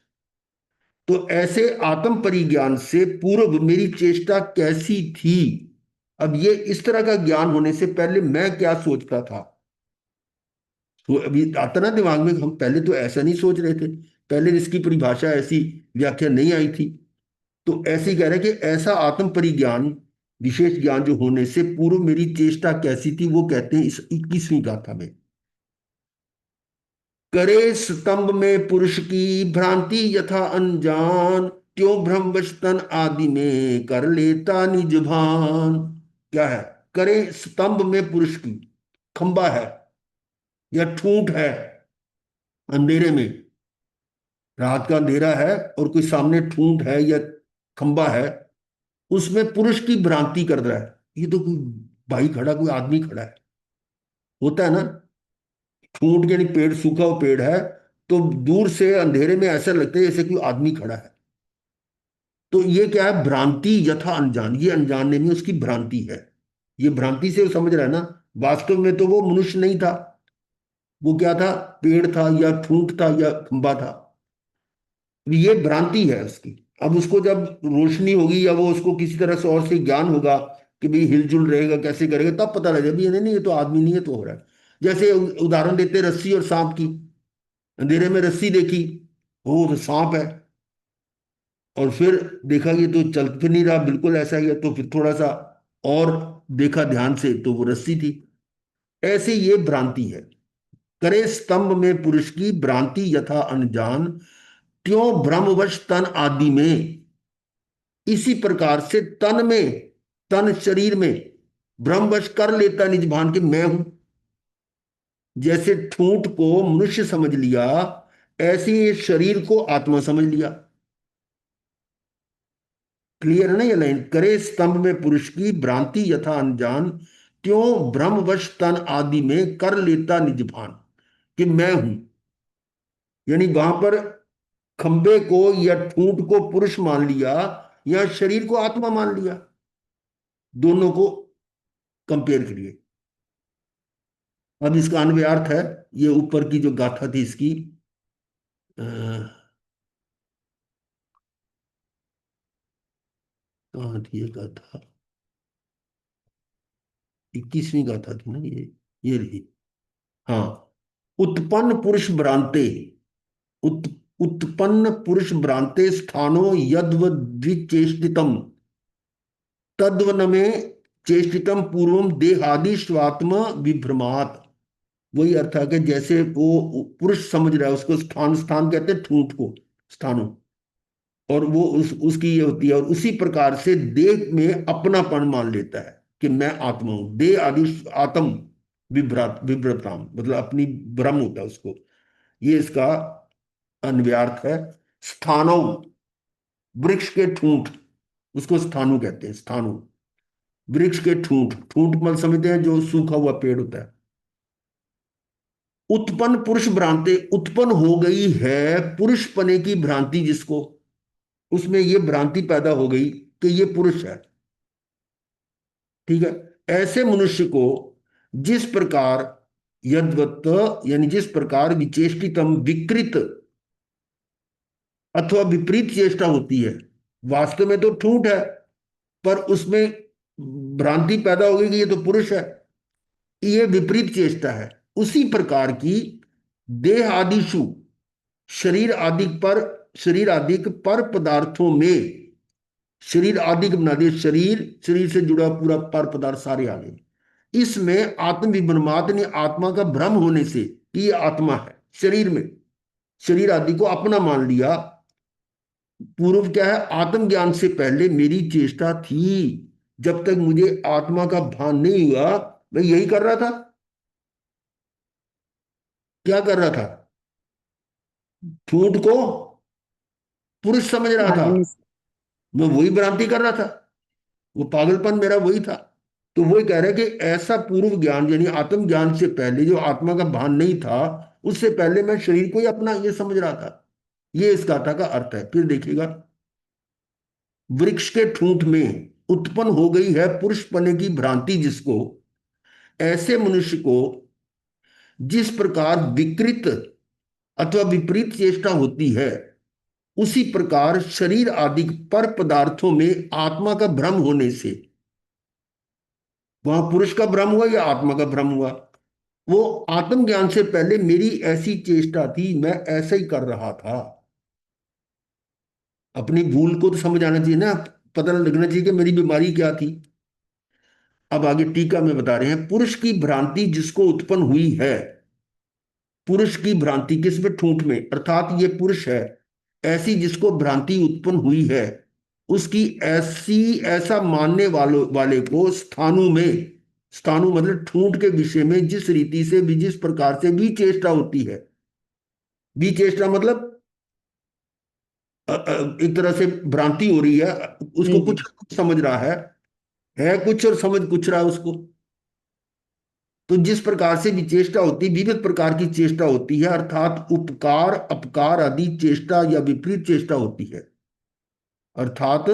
तो ऐसे आत्म परिज्ञान से पूर्व मेरी चेष्टा कैसी थी। अब ये इस तरह का ज्ञान होने से पहले मैं क्या सोचता था, तो अभी आता ना दिमाग में। हम पहले तो ऐसा नहीं सोच रहे थे, पहले इसकी परिभाषा ऐसी व्याख्या नहीं आई थी। तो ऐसे ही कह रहे कि ऐसा आत्म परिज्ञान, विशेष ज्ञान जो होने से पूर्व मेरी चेष्टा कैसी थी, वो कहते हैं इस 21वीं गाथा में। करे स्तंभ में पुरुष की भ्रांति यथा अनजान, त्यों भ्रमवश तन आदि में कर लेता निज भान। क्या है? करे स्तंभ में पुरुष की, खंबा है या ठूंठ है अंधेरे में, रात का अंधेरा है और कोई सामने ठूंठ है या खंबा है, उसमें पुरुष की भ्रांति कर रहा है। ये तो कोई भाई खड़ा, कोई आदमी खड़ा है, होता है ना। ठूंठ यानी पेड़, सूखा हुआ पेड़ है, तो दूर से अंधेरे में ऐसा लगता है जैसे कोई आदमी खड़ा है। तो ये क्या है? भ्रांति यथा अनजान, ये अनजाने में उसकी भ्रांति है। ये भ्रांति से वो समझ रहा है ना, वास्तव में तो वो मनुष्य नहीं था, वो क्या था? पेड़ था या ठूंठ था या खंबा था। ये भ्रांति है उसकी। अब उसको जब रोशनी होगी या वो उसको किसी तरह से और से ज्ञान होगा कि भाई हिलजुल रहेगा, कैसे करेगा, तब पता लगेगा भी नहीं नहीं ये तो आदमी नहीं है, तो हो रहा है। जैसे उदाहरण देते रस्सी और सांप की। अंधेरे में रस्सी देखी, ओ तो सांप है, और फिर देखा ये तो चल फिर नहीं रहा, बिल्कुल ऐसा ही है, तो फिर थोड़ा सा और देखा ध्यान से तो वो रस्सी थी। ऐसे ये भ्रांति है। करे स्तंभ में पुरुष की भ्रांति यथा अनजान, त्यों भ्रमवश तन आदि में। इसी प्रकार से तन में, तन शरीर में भ्रमवश कर लेता निज भान के मैं हूं। जैसे ठूंठ को मनुष्य समझ लिया, ऐसे ही शरीर को आत्मा समझ लिया। क्लियर है ना ये लाइन? करे स्तंभ में पुरुष की भ्रांति यथा अनजान, त्यों भ्रमवश तन आदि में कर लेता निज भान कि मैं हूं। यानी वहां पर खंबे को या ठूंठ को पुरुष मान लिया या शरीर को आत्मा मान लिया, दोनों को कंपेयर करिए। अब इसका अन्वयार्थ है, ये ऊपर की जो गाथा थी इसकी, कहाँ थी ये गाथा? 21वीं गाथा थी ना ये रही। हाँ, उत्पन्न पुरुष भ्रांते, उत, उत्पन्न पुरुष भ्रांते स्थानो यद्व द्विचेष्टितम, तद्वन में चेष्टितम पूर्वम देहादि स्वात्म विभ्रमात्। वही अर्थ है कि जैसे वो पुरुष समझ रहा है, उसको स्थान, स्थान कहते हैं ठूंठ को, स्थानों, और वो उसकी ये होती है, और उसी प्रकार से देह में अपनापन मान लेता है कि मैं आत्मा हूं। देह आदि आत्म विभ्रताम, मतलब अपनी भ्रम होता है उसको। ये इसका अन्वयार्थ है। स्थानो, वृक्ष के ठूंठ, उसको स्थानु कहते हैं, स्थानु, वृक्ष के ठूंठ, ठूंठ मतलब समझते हैं जो सूखा हुआ पेड़ होता है। उत्पन्न पुरुष भ्रांति, उत्पन्न हो गई है पुरुष पने की भ्रांति जिसको, उसमें ये भ्रांति पैदा हो गई कि ये पुरुष है। ठीक है, ऐसे मनुष्य को जिस प्रकार यद्वत, यानी जिस प्रकार विचेष्टितम विकृत अथवा विपरीत चेष्टा होती है, वास्तव में तो ठूंठ है, पर उसमें भ्रांति पैदा हो गई कि ये तो पुरुष है, ये विपरीत चेष्टा है। उसी प्रकार की देह आदिशु, शरीर आदि पर, शरीर आदि पर पदार्थों में, शरीर आदि बना दिए, शरीर, शरीर से जुड़ा पूरा पर पदार्थ सारे आ गए, इसमें आत्म विभ्रमात् ने आत्मा का भ्रम होने से कि ये आत्मा है, शरीर में, शरीर आदि को अपना मान लिया। पूर्व क्या है, आत्मज्ञान से पहले मेरी चेष्टा थी, जब तक मुझे आत्मा का भान नहीं हुआ मैं यही कर रहा था। क्या कर रहा था, ठूंठ को पुरुष समझ रहा था, आदमी। मैं वही भ्रांति कर रहा था, वो पागलपन मेरा वही था। तो वही कह रहे हैं कि ऐसा पूर्व ज्ञान, यानी आत्मज्ञान से पहले जो आत्मा का भान नहीं था, उससे पहले मैं शरीर को ही अपना ये समझ रहा था। ये इस गाथा का अर्थ है। फिर देखिएगा, वृक्ष के ठूंठ में उत्पन्न हो गई है पुरुष पने की भ्रांति जिसको, ऐसे मनुष्य को जिस प्रकार विकृत अथवा विपरीत चेष्टा होती है, उसी प्रकार शरीर आदि पर पदार्थों में आत्मा का भ्रम होने से, वहां पुरुष का भ्रम हुआ या आत्मा का भ्रम हुआ, वो आत्मज्ञान से पहले मेरी ऐसी चेष्टा थी, मैं ऐसा ही कर रहा था। अपनी भूल को तो समझ आना चाहिए ना, पता लगना चाहिए कि मेरी बीमारी क्या थी। अब आगे टीका में बता रहे हैं, पुरुष की भ्रांति जिसको उत्पन्न हुई है, पुरुष की भ्रांति किसमें, ठूंठ में, अर्थात ये पुरुष है, ऐसी जिसको भ्रांति उत्पन्न हुई है, उसकी ऐसी, ऐसा मानने वाले को स्थानु में, स्थानु मतलब ठूंठ के विषय में जिस रीति से भी, जिस प्रकार से भी चेष्टा होती है, भी चेष्टा मतलब एक तरह से भ्रांति हो रही है, उसको कुछ समझ रहा है कुछ और समझ कुछ रहा है उसको। तो जिस प्रकार से विचेष्टा होती, विविध प्रकार की चेष्टा होती है, अर्थात उपकार अपकार आदि चेष्टा या विपरीत चेष्टा होती है, अर्थात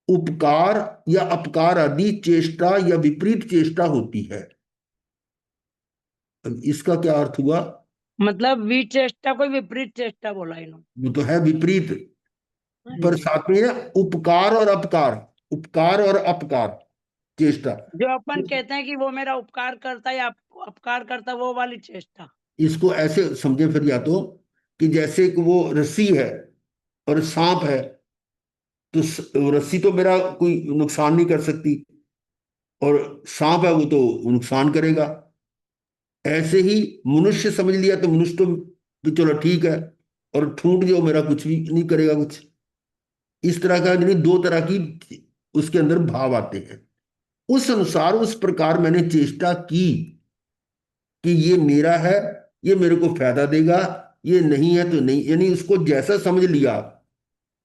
उपकार या अपकार आदि चेष्टा या विपरीत चेष्टा होती है। अब इसका क्या अर्थ हुआ, मतलब विचेष्टा को विपरीत चेष्टा बोला इन्होंने। वो तो है विपरीत, पर साथ में है उपकार और अपकार, उपकार और अपकार चेष्टा। जो अपन कहते हैं कि वो मेरा उपकार करता है या अपकार करता, वो वाली चेष्टा। इसको ऐसे समझे फिर, या तो कि जैसे कि वो रस्सी है और सांप है, तो रस्सी तो मेरा कोई नुकसान नहीं कर सकती, और सांप है वो तो नुकसान करेगा। ऐसे ही मनुष्य समझ लिया तो मनुष्य तो भी चलो ठीक है, और ठूंठ जो मेरा कुछ भी नहीं करेगा कुछ। इस तरह का, यानी दो तरह की उसके अंदर भाव आते हैं। उस अनुसार, उस प्रकार मैंने चेष्टा की कि ये मेरा है, ये मेरे को फायदा देगा, ये नहीं है तो नहीं, यानी उसको जैसा समझ लिया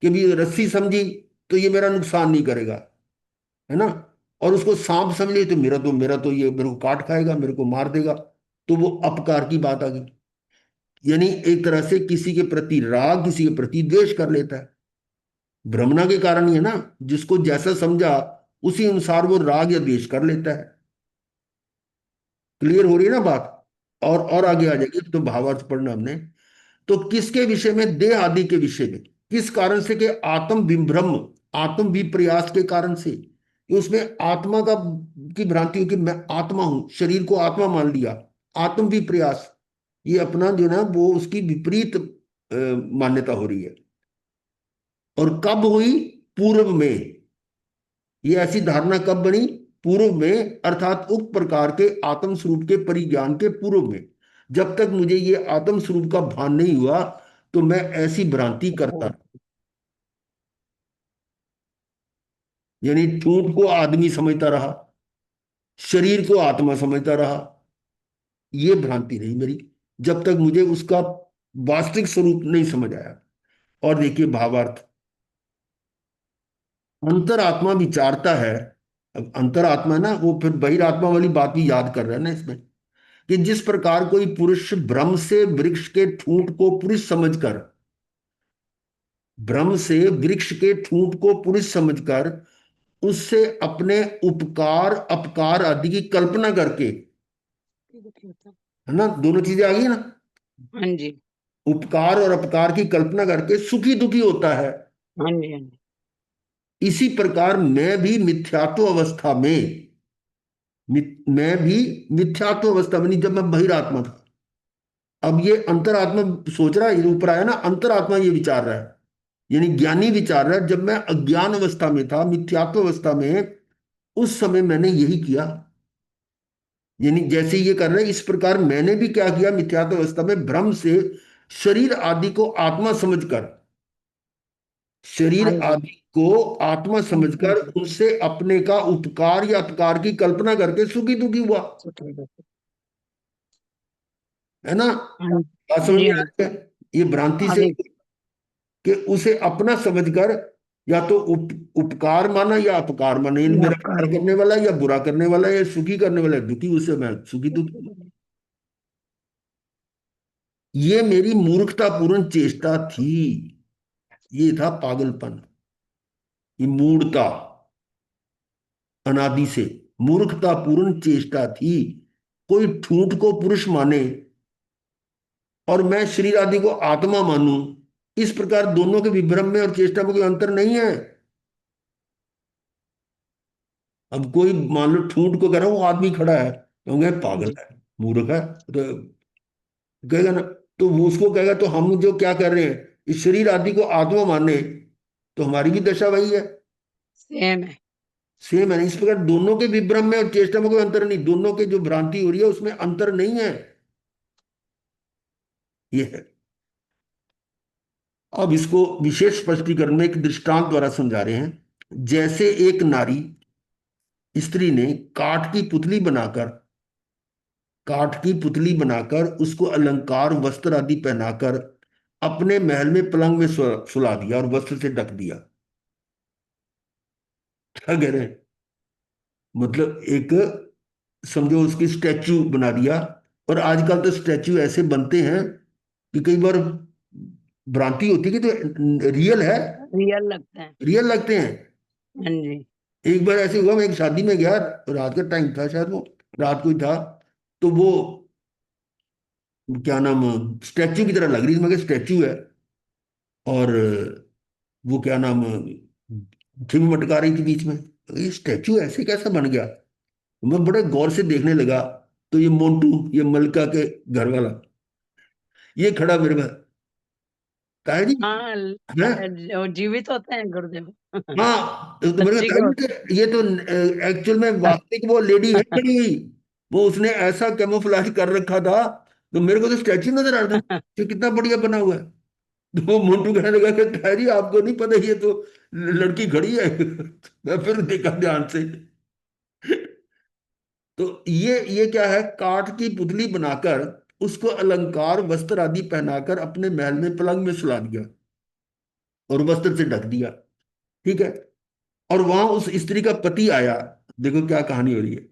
कि भी रस्सी समझी तो ये मेरा नुकसान नहीं करेगा, है ना, और उसको सांप समझ लिया तो मेरा तो ये मेरे को काट खाएगा, मेरे को मार देगा, तो वो अपकार की बात आ गई। यानी एक तरह से किसी के प्रति राग, किसी के प्रति द्वेष कर लेता है, भ्रमणा के कारण ही है ना, जिसको जैसा समझा उसी अनुसार वो राग या द्वेष कर लेता है। क्लियर हो रही है ना बात। और आगे आ जाएगी तो भावार्थ पढ़ना हमने। तो किसके विषय में, देह आदि के विषय में, किस कारण से, कि आत्म विभ्रम, आत्म विप्रयास के कारण से, कि उसमें आत्मा का की भ्रांति हो कि मैं आत्मा हूं, शरीर को आत्मा मान लिया, आत्म विप्रयास, ये अपना जो ना वो उसकी विपरीत मान्यता हो रही है। और कब हुई, पूर्व में, ये ऐसी धारणा कब बनी, पूर्व में, अर्थात उक्त प्रकार के आत्म स्वरूप के परिज्ञान के पूर्व में, जब तक मुझे ये आत्म स्वरूप का भान नहीं हुआ, तो मैं ऐसी भ्रांति करता रहा। यानी ठूंठ को आदमी समझता रहा, शरीर को आत्मा समझता रहा। ये भ्रांति नहीं मेरी, जब तक मुझे उसका वास्तविक स्वरूप नहीं समझ आया। और देखिए भावार्थ, अंतरात्मा विचारता है। अब अंतरात्मा ना, वो फिर बहिरात्मा वाली बात भी याद कर रहा है ना इसमें, कि जिस प्रकार कोई पुरुष भ्रम से वृक्ष के ठूंठ को पुरुष समझकर, भ्रम से वृक्ष के ठूंठ को पुरुष समझकर उससे अपने उपकार अपकार आदि की कल्पना करके, है ना, दोनों चीजें आ गई ना, हाँ जी, उपकार और अपकार की कल्पना करके सुखी दुखी होता है। हाँ जी, हाँ जी। इसी प्रकार मैं भी मिथ्यात्व अवस्था में, मैं भी मिथ्यात्व अवस्था में नहीं, जब मैं बहिरात्मा था। अब ये अंतरात्मा सोच रहा है, ये ऊपर आया ना, अंतरात्मा ये विचार रहा है, यानी ज्ञानी विचार रहा है, जब मैं अज्ञान अवस्था में था, मिथ्यात्व अवस्था में, उस समय मैंने यही किया। यानी जैसे ये कर रहे हैं, इस प्रकार मैंने भी क्या किया, मिथ्यात्व अवस्था में भ्रम से शरीर आदि को आत्मा समझकर, शरीर हाँ जी, आदि को आत्मा समझकर उनसे अपने का उपकार या अपकार की कल्पना करके सुखी दुखी हुआ। है ना, हाँ बात समझ जी, में हाँ आ जी। रही है? ये भ्रांति से, आगे कि उसे अपना समझकर या तो उपकार माना या अपकार माना, यानी मेरा आपका भला करने वाला या बुरा करने वाला या सुखी करने वाला है दुखी, उसे मैं सुखी दुखी। ये मेरी मूर्खतापूर्ण चेष्टा थी। ये था पागलपन, ये मूढ़ता, अनादि से मूर्खतापूर्ण चेष्टा थी। कोई ठूंठ को पुरुष माने और मैं शरीर आदि को आत्मा मानूं, इस प्रकार दोनों के विभ्रम में और चेष्टा में कोई अंतर नहीं है। अब कोई मान लो ठूंठ को कह रहा है, वो आदमी खड़ा है, क्योंकि पागल जी, है, मूर्ख है, तो कहेगा ना। तो वो उसको कहेगा, तो हम जो क्या कर रहे हैं, इस शरीर आदि को आत्मा माने, तो हमारी भी दशा वही है, सेम है। सेम है ना। इस प्रकार दोनों के विभ्रम में और चेष्टा में कोई अंतर नहीं, दोनों के जो भ्रांति हो रही है उसमें अंतर नहीं है। ये है। अब इसको विशेष स्पष्टीकरण में एक दृष्टांत द्वारा समझा रहे हैं। जैसे एक नारी, स्त्री ने काठ की पुतली बनाकर, काठ की पुतली बनाकर उसको अलंकार वस्त्र आदि पहनाकर अपने महल में पलंग में सुला दिया और वस्त्र से ढक दिया। क्या कह रहे हैं, मतलब एक, समझो उसकी स्टैचू बना दिया। और आजकल तो स्टैचू ऐसे बनते हैं कि कई बार भ्रांति होती है कि तो रियल है, रियल लगता है। रियल लगते हैं। हाँ जी, एक बार ऐसे हुआ, मैं एक शादी में गया, रात का टाइम था शायद, वो रात को ही था, तो वो क्या नाम, स्टैचू की तरह लग रही थी, मगर स्टैचू है। और वो क्या नाम, थिम मटका रही थी बीच में, ये स्टैचू ऐसे कैसा बन गया। मैं बड़े गौर से देखने लगा, तो ये मोंटू, ये मलका के घर वाला, ये खड़ा मेरे पास, कहा जी हाँ, है। वो जीवित होते हैं गुरुदेव। हाँ, तो मैंने सच्ची के कहा होते ये तो एक्चुअल में वास्तविक वो लेडी है खड़ी हुई, वो उसने ऐसा कैमोफ्लेज कर रखा था, तो मेरे को तो स्टैचू नजर आ रहा था, हैं। ये कितना बढ़िया बना हुआ है। तो मोन्टू कहने लगा कि ताया जी आपको नहीं पता ये तो लड़की खड़ी है। मैं फिर देखा ध्यान से, तो ये क्या है, काठ की पुतली बनाकर उसको अलंकार वस्त्र आदि पहनाकर अपने महल में पलंग में सुला दिया और वस्त्र से ढक दिया। ठीक है। और वहां उस स्त्री का पति आया, देखो क्या कहानी हो रही है।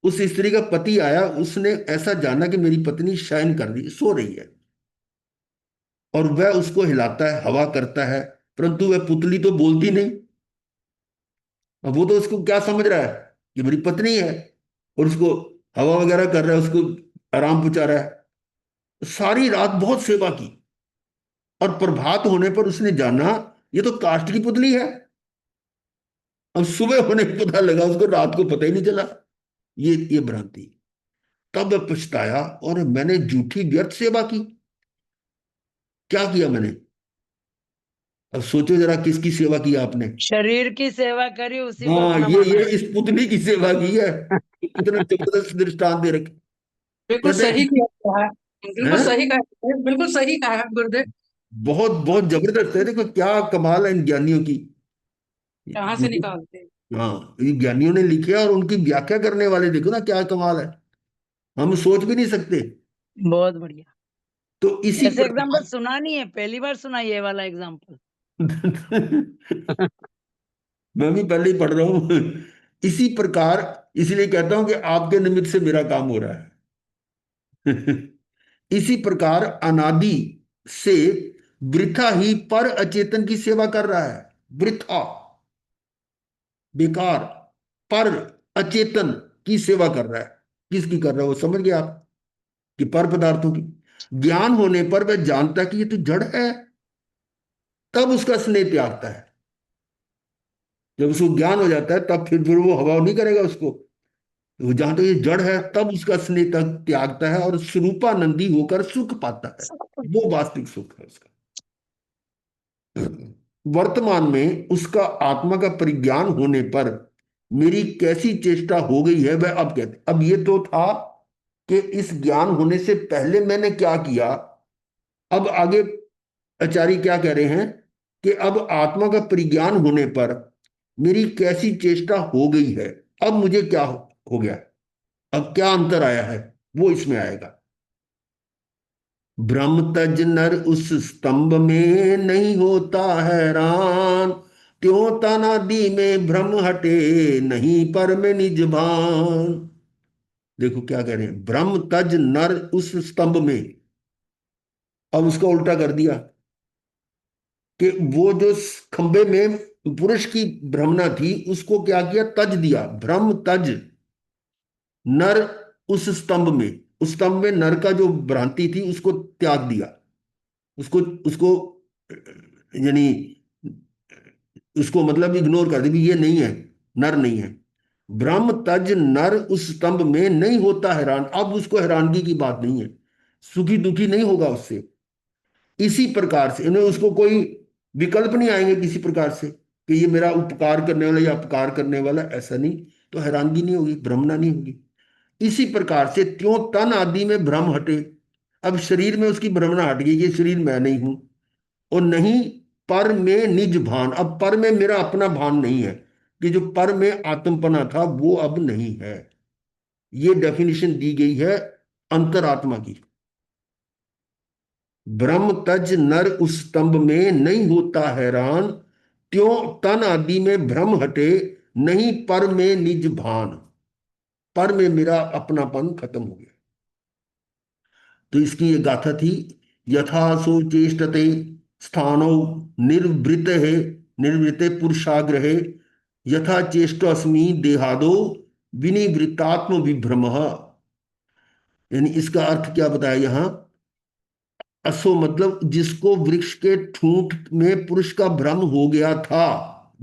उस स्त्री का पति आया, उसने ऐसा जाना कि मेरी पत्नी शयन कर रही, सो रही है, और वह उसको हिलाता है, हवा करता है, परंतु वह पुतली तो बोलती नहीं। अब वो तो उसको क्या समझ रहा है कि मेरी पत्नी है, और उसको हवा वगैरह कर रहा है, उसको आराम पहुंचा रहा है। सारी रात बहुत सेवा की, और प्रभात होने पर उसने जाना ये तो काष्ठ की पुतली है। अब सुबह होने पर पता लगा उसको, रात को पता ही नहीं चला। ये भ्रांति। तब वह पछताया, और मैंने झूठी व्यर्थ सेवा की। क्या किया मैंने, अब सोचो जरा किसकी सेवा की आपने। शरीर की सेवा करी, उसी को हाँ, अपना ये माना। इस पुतली की सेवा की है। इतना जबरदस्त दृष्टांत दे रखे। बिल्कुल कहते सही हैं किया है, बिल्कुल हैं? सही कहा है, बिल्कुल सही कहा है गुरुदेव। बहुत बहुत जबरदस्त है, देखो क्या कमाल है इन ज्ञानियों की। कहाँ से निकालते हैं। हाँ, ये ज्ञानियों ने लिखे और उनकी व्याख्या करने वाले देखो ना क्या कमाल है, हम सोच भी नहीं सकते। बहुत बढ़िया। तो इसी ऐसे एग्जाम्पल प्रकार सुना नहीं है, पहली बार सुना ये वाला एग्जाम्पल। मैं भी पहले ही पढ़ रहा हूं। इसी प्रकार, इसलिए कहता हूं कि आपके निमित्त से मेरा काम हो रहा है। इसी प्रकार अनादि से वृथा ही पर अचेतन की सेवा कर रहा है। वृथा, बेकार, पर अचेतन की सेवा कर रहा है। किसकी कर रहा है वो समझ गए आप, कि पर पदार्थों की। ज्ञान होने पर वह जानता है कि ये तो जड़ है, तब उसका स्नेह त्यागता है। जब उसको ज्ञान हो जाता है तब फिर वो हवा नहीं करेगा उसको। वो जहां तो ये जड़ है तब उसका स्नेह त्यागता है और स्वरूपानंदी होकर सुख पाता है। वो वास्तविक सुख है उसका। वर्तमान में उसका आत्मा का परिज्ञान होने पर मेरी कैसी चेष्टा हो गई है वह अब कहते। अब ये तो था कि इस ज्ञान होने से पहले मैंने क्या किया। अब आगे आचार्य क्या कह रहे हैं कि अब आत्मा का परिज्ञान होने पर मेरी कैसी चेष्टा हो गई है। अब मुझे क्या हो गया, अब क्या अंतर आया है, वो इसमें आएगा। ब्रह्म तज नर उस स्तंभ में नहीं होता हैरान, त्यों तनादि में भ्रम हटे नहीं पर में निज भान। देखो क्या कह रहे हैं, ब्रह्म तज नर उस स्तंभ में। अब उसका उल्टा कर दिया कि वो जो खंबे में पुरुष की भ्रमणा थी उसको क्या किया, तज दिया। ब्रह्म तज नर उस स्तंभ में, उस स्तंभ में नर का जो भ्रांति थी उसको त्याग दिया। उसको उसको यानी उसको मतलब इग्नोर कर दी, ये नहीं है, नर नहीं है। ब्रह्म तज नर उस स्तंभ में नहीं होता हैरान। अब उसको हैरानगी की बात नहीं है, सुखी दुखी नहीं होगा उससे। इसी प्रकार से इन्हें उसको कोई विकल्प नहीं आएंगे किसी प्रकार से कि ये मेरा उपकार करने वाला या अपकार करने वाला, ऐसा नहीं। तो हैरानगी नहीं होगी, भ्रमना नहीं होगी। इसी प्रकार से त्यों तन आदि में भ्रम हटे। अब शरीर में उसकी भ्रमणा हट गई, ये शरीर मैं नहीं हूं। और नहीं पर में निज भान, अब पर में मेरा अपना भान नहीं है, कि जो पर में आत्मपना था वो अब नहीं है। ये डेफिनेशन दी गई है अंतरात्मा की। ब्रह्म तज नर उस स्तंभ में नहीं होता हैरान, त्यों तन आदि में भ्रम हटे नहीं पर में निज भान। पर में मेरा अपनापन खत्म हो गया। तो इसकी ये गाथा थी, यथा सो चेष्टते स्थानो निर्वृत है, निर्वृते पुरुषाग्रहे यथा चेष्टोस्मि देहादो विनिवृत्तात्म विभ्रम। यानी इसका अर्थ क्या बताया यहां, असो मतलब जिसको वृक्ष के ठूंठ में पुरुष का भ्रम हो गया था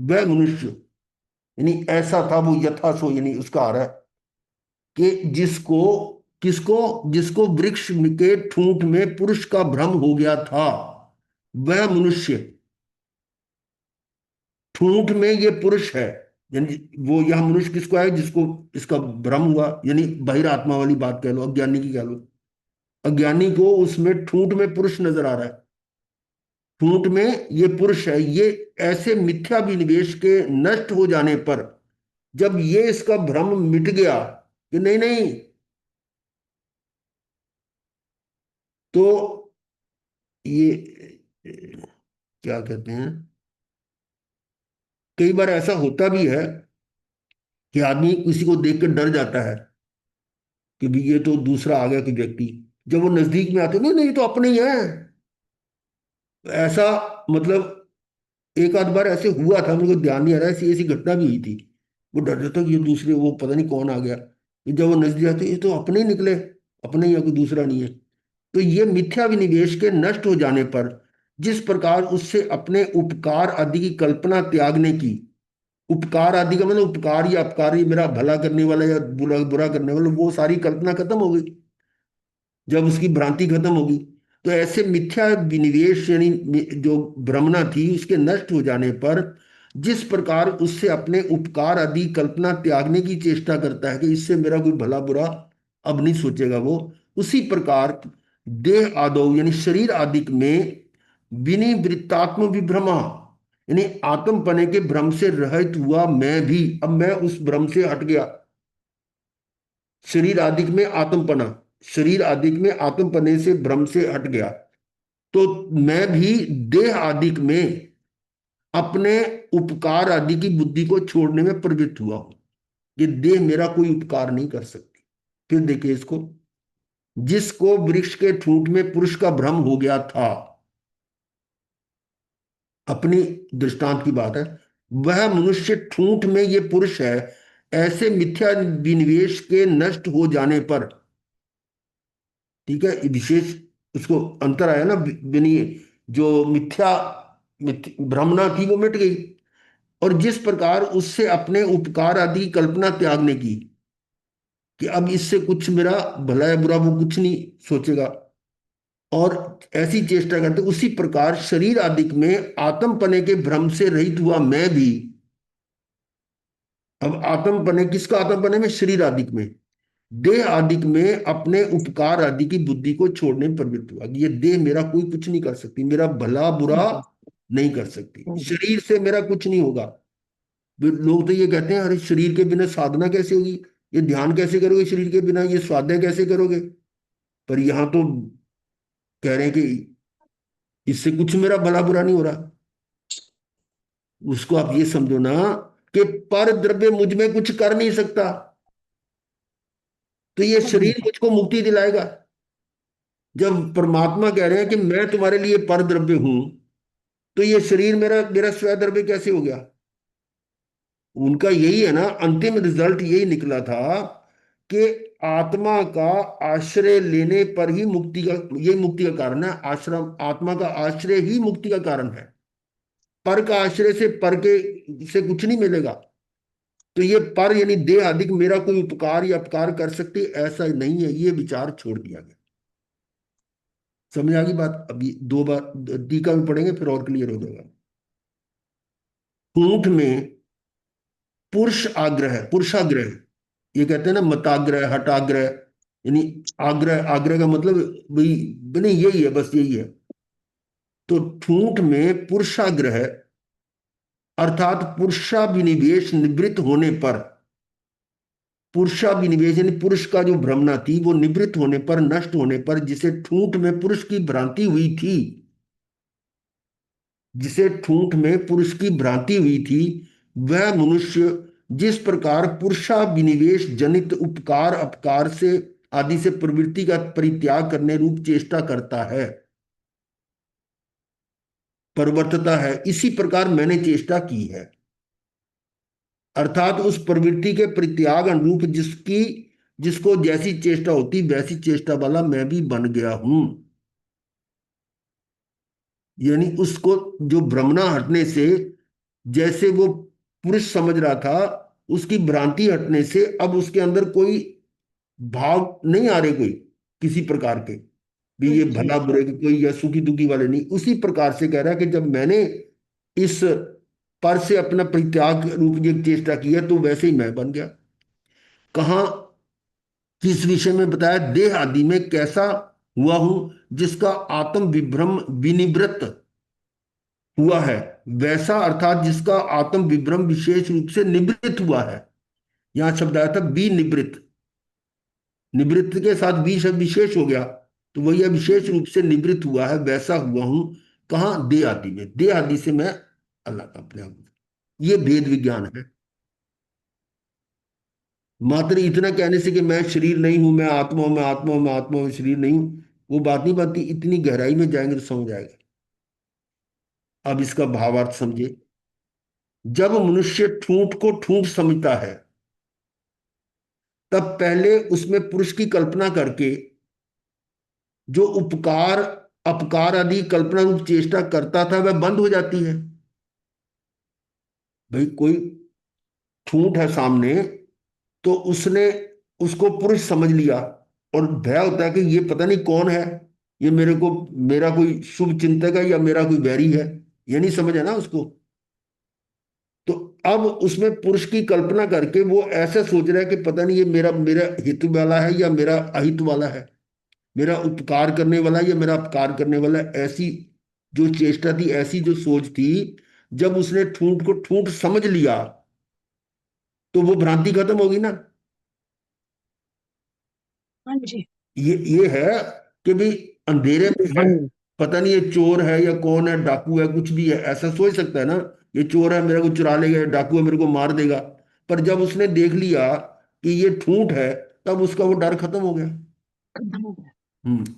वह मनुष्य, यानी ऐसा था वो, यथा सो यानी उसका आ रहा है कि जिसको, किसको, जिसको वृक्ष के ठूंठ में पुरुष का भ्रम हो गया था वह मनुष्य। ठूंठ में ये पुरुष है, यानी वो यह मनुष्य किसको है, जिसको इसका भ्रम हुआ, यानी बहिरात्मा वाली बात कह लो, अज्ञानी की कह लो। अज्ञानी को उसमें ठूंठ में पुरुष नजर आ रहा है, ठूंठ में ये पुरुष है। ये ऐसे मिथ्या विनिवेश के नष्ट हो जाने पर, जब ये इसका भ्रम मिट गया कि नहीं नहीं, तो ये क्या कहते हैं, कई बार ऐसा होता भी है कि आदमी किसी को देख कर डर जाता है कि भी ये तो दूसरा आ गया कोई व्यक्ति। जब वो नजदीक में आते, नहीं नहीं ये तो अपने ही है। ऐसा मतलब एक आध बार ऐसे हुआ था, मेरे को ध्यान नहीं आ रहा, ऐसी ऐसी घटना भी हुई थी। वो डर जाता कि ये दूसरे, वो पता नहीं कौन आ गया। जब वो नजदीक आते ये तो अपने ही निकले, अपने ही है, कोई दूसरा नहीं है। तो ये मिथ्या विनिवेश के नष्ट हो जाने पर जिस प्रकार उससे अपने उपकार आदि की कल्पना त्यागने की, उपकार आदि का मतलब उपकार या अपकार, ये मेरा भला करने वाला या बुरा बुरा करने वाला, वो सारी कल्पना खत्म हो गई जब उसकी भ्रांति खत्म होगी। तो ऐसे मिथ्या विनिवेश यानी जो भ्रमणा थी उसके नष्ट हो जाने पर जिस प्रकार उससे अपने उपकार आदि कल्पना त्यागने की चेष्टा करता है कि इससे मेरा कोई भला बुरा अब नहीं सोचेगा वो, उसी प्रकार देह आदो यानी शरीर आदि में विनिवृत्तात्म विभ्रमा यानी आत्मपने के भ्रम से रहित हुआ मैं भी, अब मैं उस भ्रम से हट गया। शरीर आदि में आत्मपना, शरीर आदि में आत्मपने से भ्रम से हट गया, तो मैं भी देह आदि में अपने उपकार आदि की बुद्धि को छोड़ने में प्रवृत्त हुआ हूं। ये देह मेरा कोई उपकार नहीं कर सकती। फिर देखिए इसको, जिसको वृक्ष के ठूंठ में पुरुष का भ्रम हो गया था, अपनी दृष्टांत की बात है, वह मनुष्य ठूंठ में ये पुरुष है। ऐसे मिथ्या विनिवेश के नष्ट हो जाने पर, ठीक है, विशेष उसको अंतर आया ना, जो मिथ्या भ्रमणा थी वो मिट गई, और जिस प्रकार उससे अपने उपकार आदि की कल्पना त्यागने की कि अब इससे कुछ मेरा भला या बुरा वो कुछ नहीं सोचेगा, और ऐसी चेष्टा करते, उसी प्रकार शरीर आदि में आत्मपने के भ्रम से रहित हुआ मैं भी, अब आत्मपने किसका आत्मपने में, शरीर आदि में, देह आदि में अपने उपकार आदि की बुद्धि को छोड़ने में प्रवृत्त हुआ। ये देह मेरा कोई कुछ नहीं कर सकती, मेरा भला बुरा नहीं कर सकती, शरीर से मेरा कुछ नहीं होगा। लोग तो ये कहते हैं अरे शरीर के बिना साधना कैसे होगी, ये ध्यान कैसे करोगे शरीर के बिना, ये स्वाध्याय कैसे करोगे, पर यहां तो कह रहे हैं कि इससे कुछ मेरा भला बुरा नहीं हो रहा। उसको आप ये समझो ना कि पर द्रव्य मुझ में कुछ कर नहीं सकता, तो ये शरीर मुझको मुक्ति दिलाएगा। जब परमात्मा कह रहे हैं कि मैं तुम्हारे लिए पर द्रव्य हूं, तो ये शरीर मेरा मेरा स्वय द्रव्य कैसे हो गया। उनका यही है ना, अंतिम रिजल्ट यही निकला था कि आत्मा का आश्रय लेने पर ही मुक्ति का, यही मुक्ति का कारण है। आश्रम आत्मा का आश्रय ही मुक्ति का कारण है। पर का आश्रय से पर के से कुछ नहीं मिलेगा। तो ये पर यानी देह आदि मेरा कोई उपकार या अपकार कर सकते, ऐसा नहीं है, ये विचार छोड़ दिया गया। समझ आ गई बात। अभी दो बार टीका में पढ़ेंगे फिर और क्लियर हो जाएगा। ऊंट में पुरुष आग्रह, पुरुषाग्रह, ये कहते हैं ना मताग्रह हटाग्रह, यानी आग्रह, आग्रह का मतलब भाई नहीं यही है, बस यही है। तो ठूंठ में पुरुषाग्रह अर्थात पुरुषाभिनिवेश निवृत्त होने पर, पुरुषाभिनिवेश यानी पुरुष का जो भ्रमणा थी वो निवृत्त होने पर, नष्ट होने पर, जिसे ठूंठ में पुरुष की भ्रांति हुई थी, जिसे ठूंठ में पुरुष की भ्रांति हुई थी, वह मनुष्य जिस प्रकार पुरुषाभिनिवेश जनित उपकार अपकार से आदि से प्रवृत्ति का परित्याग करने रूप चेष्टा करता है, परिवर्तता है, इसी प्रकार मैंने चेष्टा की है। अर्थात उस प्रवृत्ति के परित्याग अनुरूप जिसको जैसी चेष्टा होती वैसी चेष्टा वाला मैं भी बन गया हूं। यानी उसको जो भ्रमणा हटने से, जैसे वो पुरुष समझ रहा था, उसकी भ्रांति हटने से अब उसके अंदर कोई भाव नहीं आ रहे, कोई किसी प्रकार के भी ये भला बुरे के कोई या सुखी दुखी वाले नहीं। उसी प्रकार से कह रहा है कि जब मैंने इस पर से अपना परित्याग रूप एक चेष्टा की है तो वैसे ही मैं बन गया। कहा किस विषय में बताया, देह आदि में कैसा हुआ हूं जिसका आत्म विभ्रम विनिवृत्त हुआ है, वैसा अर्थात जिसका आत्म विभ्रम विशेष रूप से निवृत्त हुआ है। यहां शब्द आया था विनिवृत्त, निवृत्त के साथ भी शब्द विशेष हो गया, तो वही विशेष रूप से निवृत्त हुआ है, वैसा हुआ हूं। कहा देह आदि में, देह आदि से मैं अल्लाह का अपने आप, ये भेद विज्ञान है। मात्र इतना कहने से कि मैं शरीर नहीं हूं, मैं आत्मा हूं, मैं आत्मा हूं, मैं आत्मा हूं, शरीर नहीं हूं, वो बात नहीं बनती। इतनी गहराई में जाएंगे तो समझ आएगा। अब इसका भावार्थ समझे। जब मनुष्य ठूंठ को ठूंठ समझता है, तब पहले उसमें पुरुष की कल्पना करके जो उपकार अपकार आदि कल्पना रूप चेष्टा करता था वह बंद हो जाती है। भाई कोई ठूंठ है सामने, तो उसने उसको पुरुष समझ लिया, और भय होता है कि ये पता नहीं कौन है, ये मेरा कोई शुभ चिंतक है या मेरा कोई बैरी है, ये नहीं समझ है ना उसको। तो अब उसमें पुरुष की कल्पना करके वो ऐसे सोच रहा है कि पता नहीं ये मेरा मेरा हित वाला है या मेरा अहित वाला है, मेरा उपकार करने वाला है या मेरा अपकार करने वाला है। ऐसी जो चेष्टा थी, ऐसी जो सोच थी, जब उसने ठूंठ को ठूंठ समझ लिया तो वो भ्रांति खत्म होगी ना। हाँ जी। ये है कि भी अंधेरे में है, पता नहीं ये चोर है या कौन है, डाकू है, कुछ भी है, ऐसा सोच सकता है ना। ये चोर है, मेरे को चुरा लेगा, डाकू है, मेरे को मार देगा। पर जब उसने देख लिया कि ये ठूंठ है, तब उसका वो डर खत्म हो गया।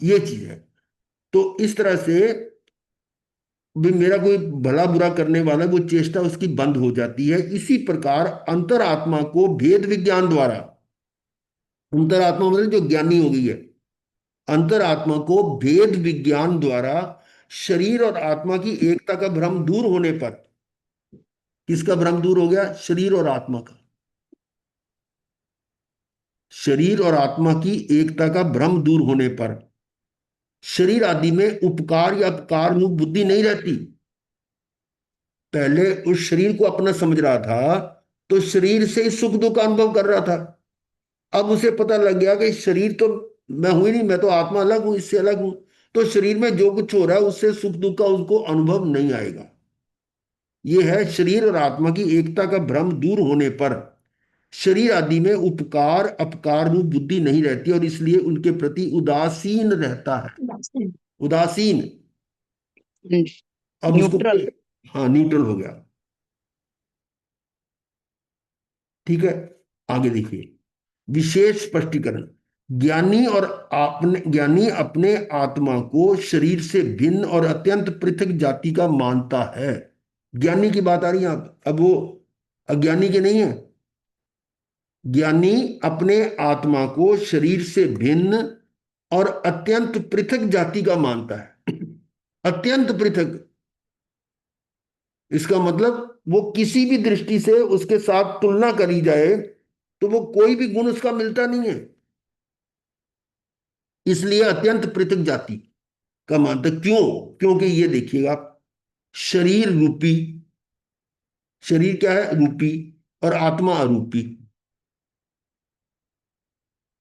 ये चीज है। तो इस तरह से भी मेरा कोई भला बुरा करने वाला, वो चेष्टा उसकी बंद हो जाती है। इसी प्रकार अंतरात्मा को भेद विज्ञान द्वारा, अंतरात्मा मतलब जो ज्ञानी हो गई है, अंतरात्मा को भेद विज्ञान द्वारा शरीर और आत्मा की एकता का भ्रम दूर होने पर, किसका भ्रम दूर हो गया? शरीर और आत्मा का। शरीर और आत्मा की एकता का भ्रम दूर होने पर शरीर आदि में उपकार या अपकार रूप बुद्धि नहीं रहती। पहले उस शरीर को अपना समझ रहा था, तो शरीर से ही सुख दुख का अनुभव कर रहा था। अब उसे पता लग गया कि शरीर तो मैं हूं ही नहीं, मैं तो आत्मा अलग हूं, इससे अलग हूं। तो शरीर में जो कुछ हो रहा है उससे सुख दुख का उसको अनुभव नहीं आएगा। यह है शरीर और आत्मा की एकता का भ्रम दूर होने पर शरीर आदि में उपकार अपकार रूप बुद्धि नहीं रहती और इसलिए उनके प्रति उदासीन रहता है। उदासीन। अब उसको, न्यूट्रल। हाँ, न्यूट्रल हो गया। ठीक है, आगे देखिए विशेष स्पष्टीकरण। ज्ञानी अपने आत्मा को शरीर से भिन्न और अत्यंत पृथक जाति का मानता है। ज्ञानी की बात आ रही है अब वो अज्ञानी के नहीं है। ज्ञानी अपने आत्मा को शरीर से भिन्न और अत्यंत पृथक जाति का मानता है। अत्यंत पृथक, इसका मतलब वो किसी भी दृष्टि से उसके साथ तुलना करी जाए तो वो कोई भी गुण उसका मिलता नहीं है, इसलिए अत्यंत पृथक जाति का मानता। क्यों? क्योंकि ये देखिएगा आप, शरीर रूपी, शरीर क्या है? रूपी, और आत्मा अरूपी।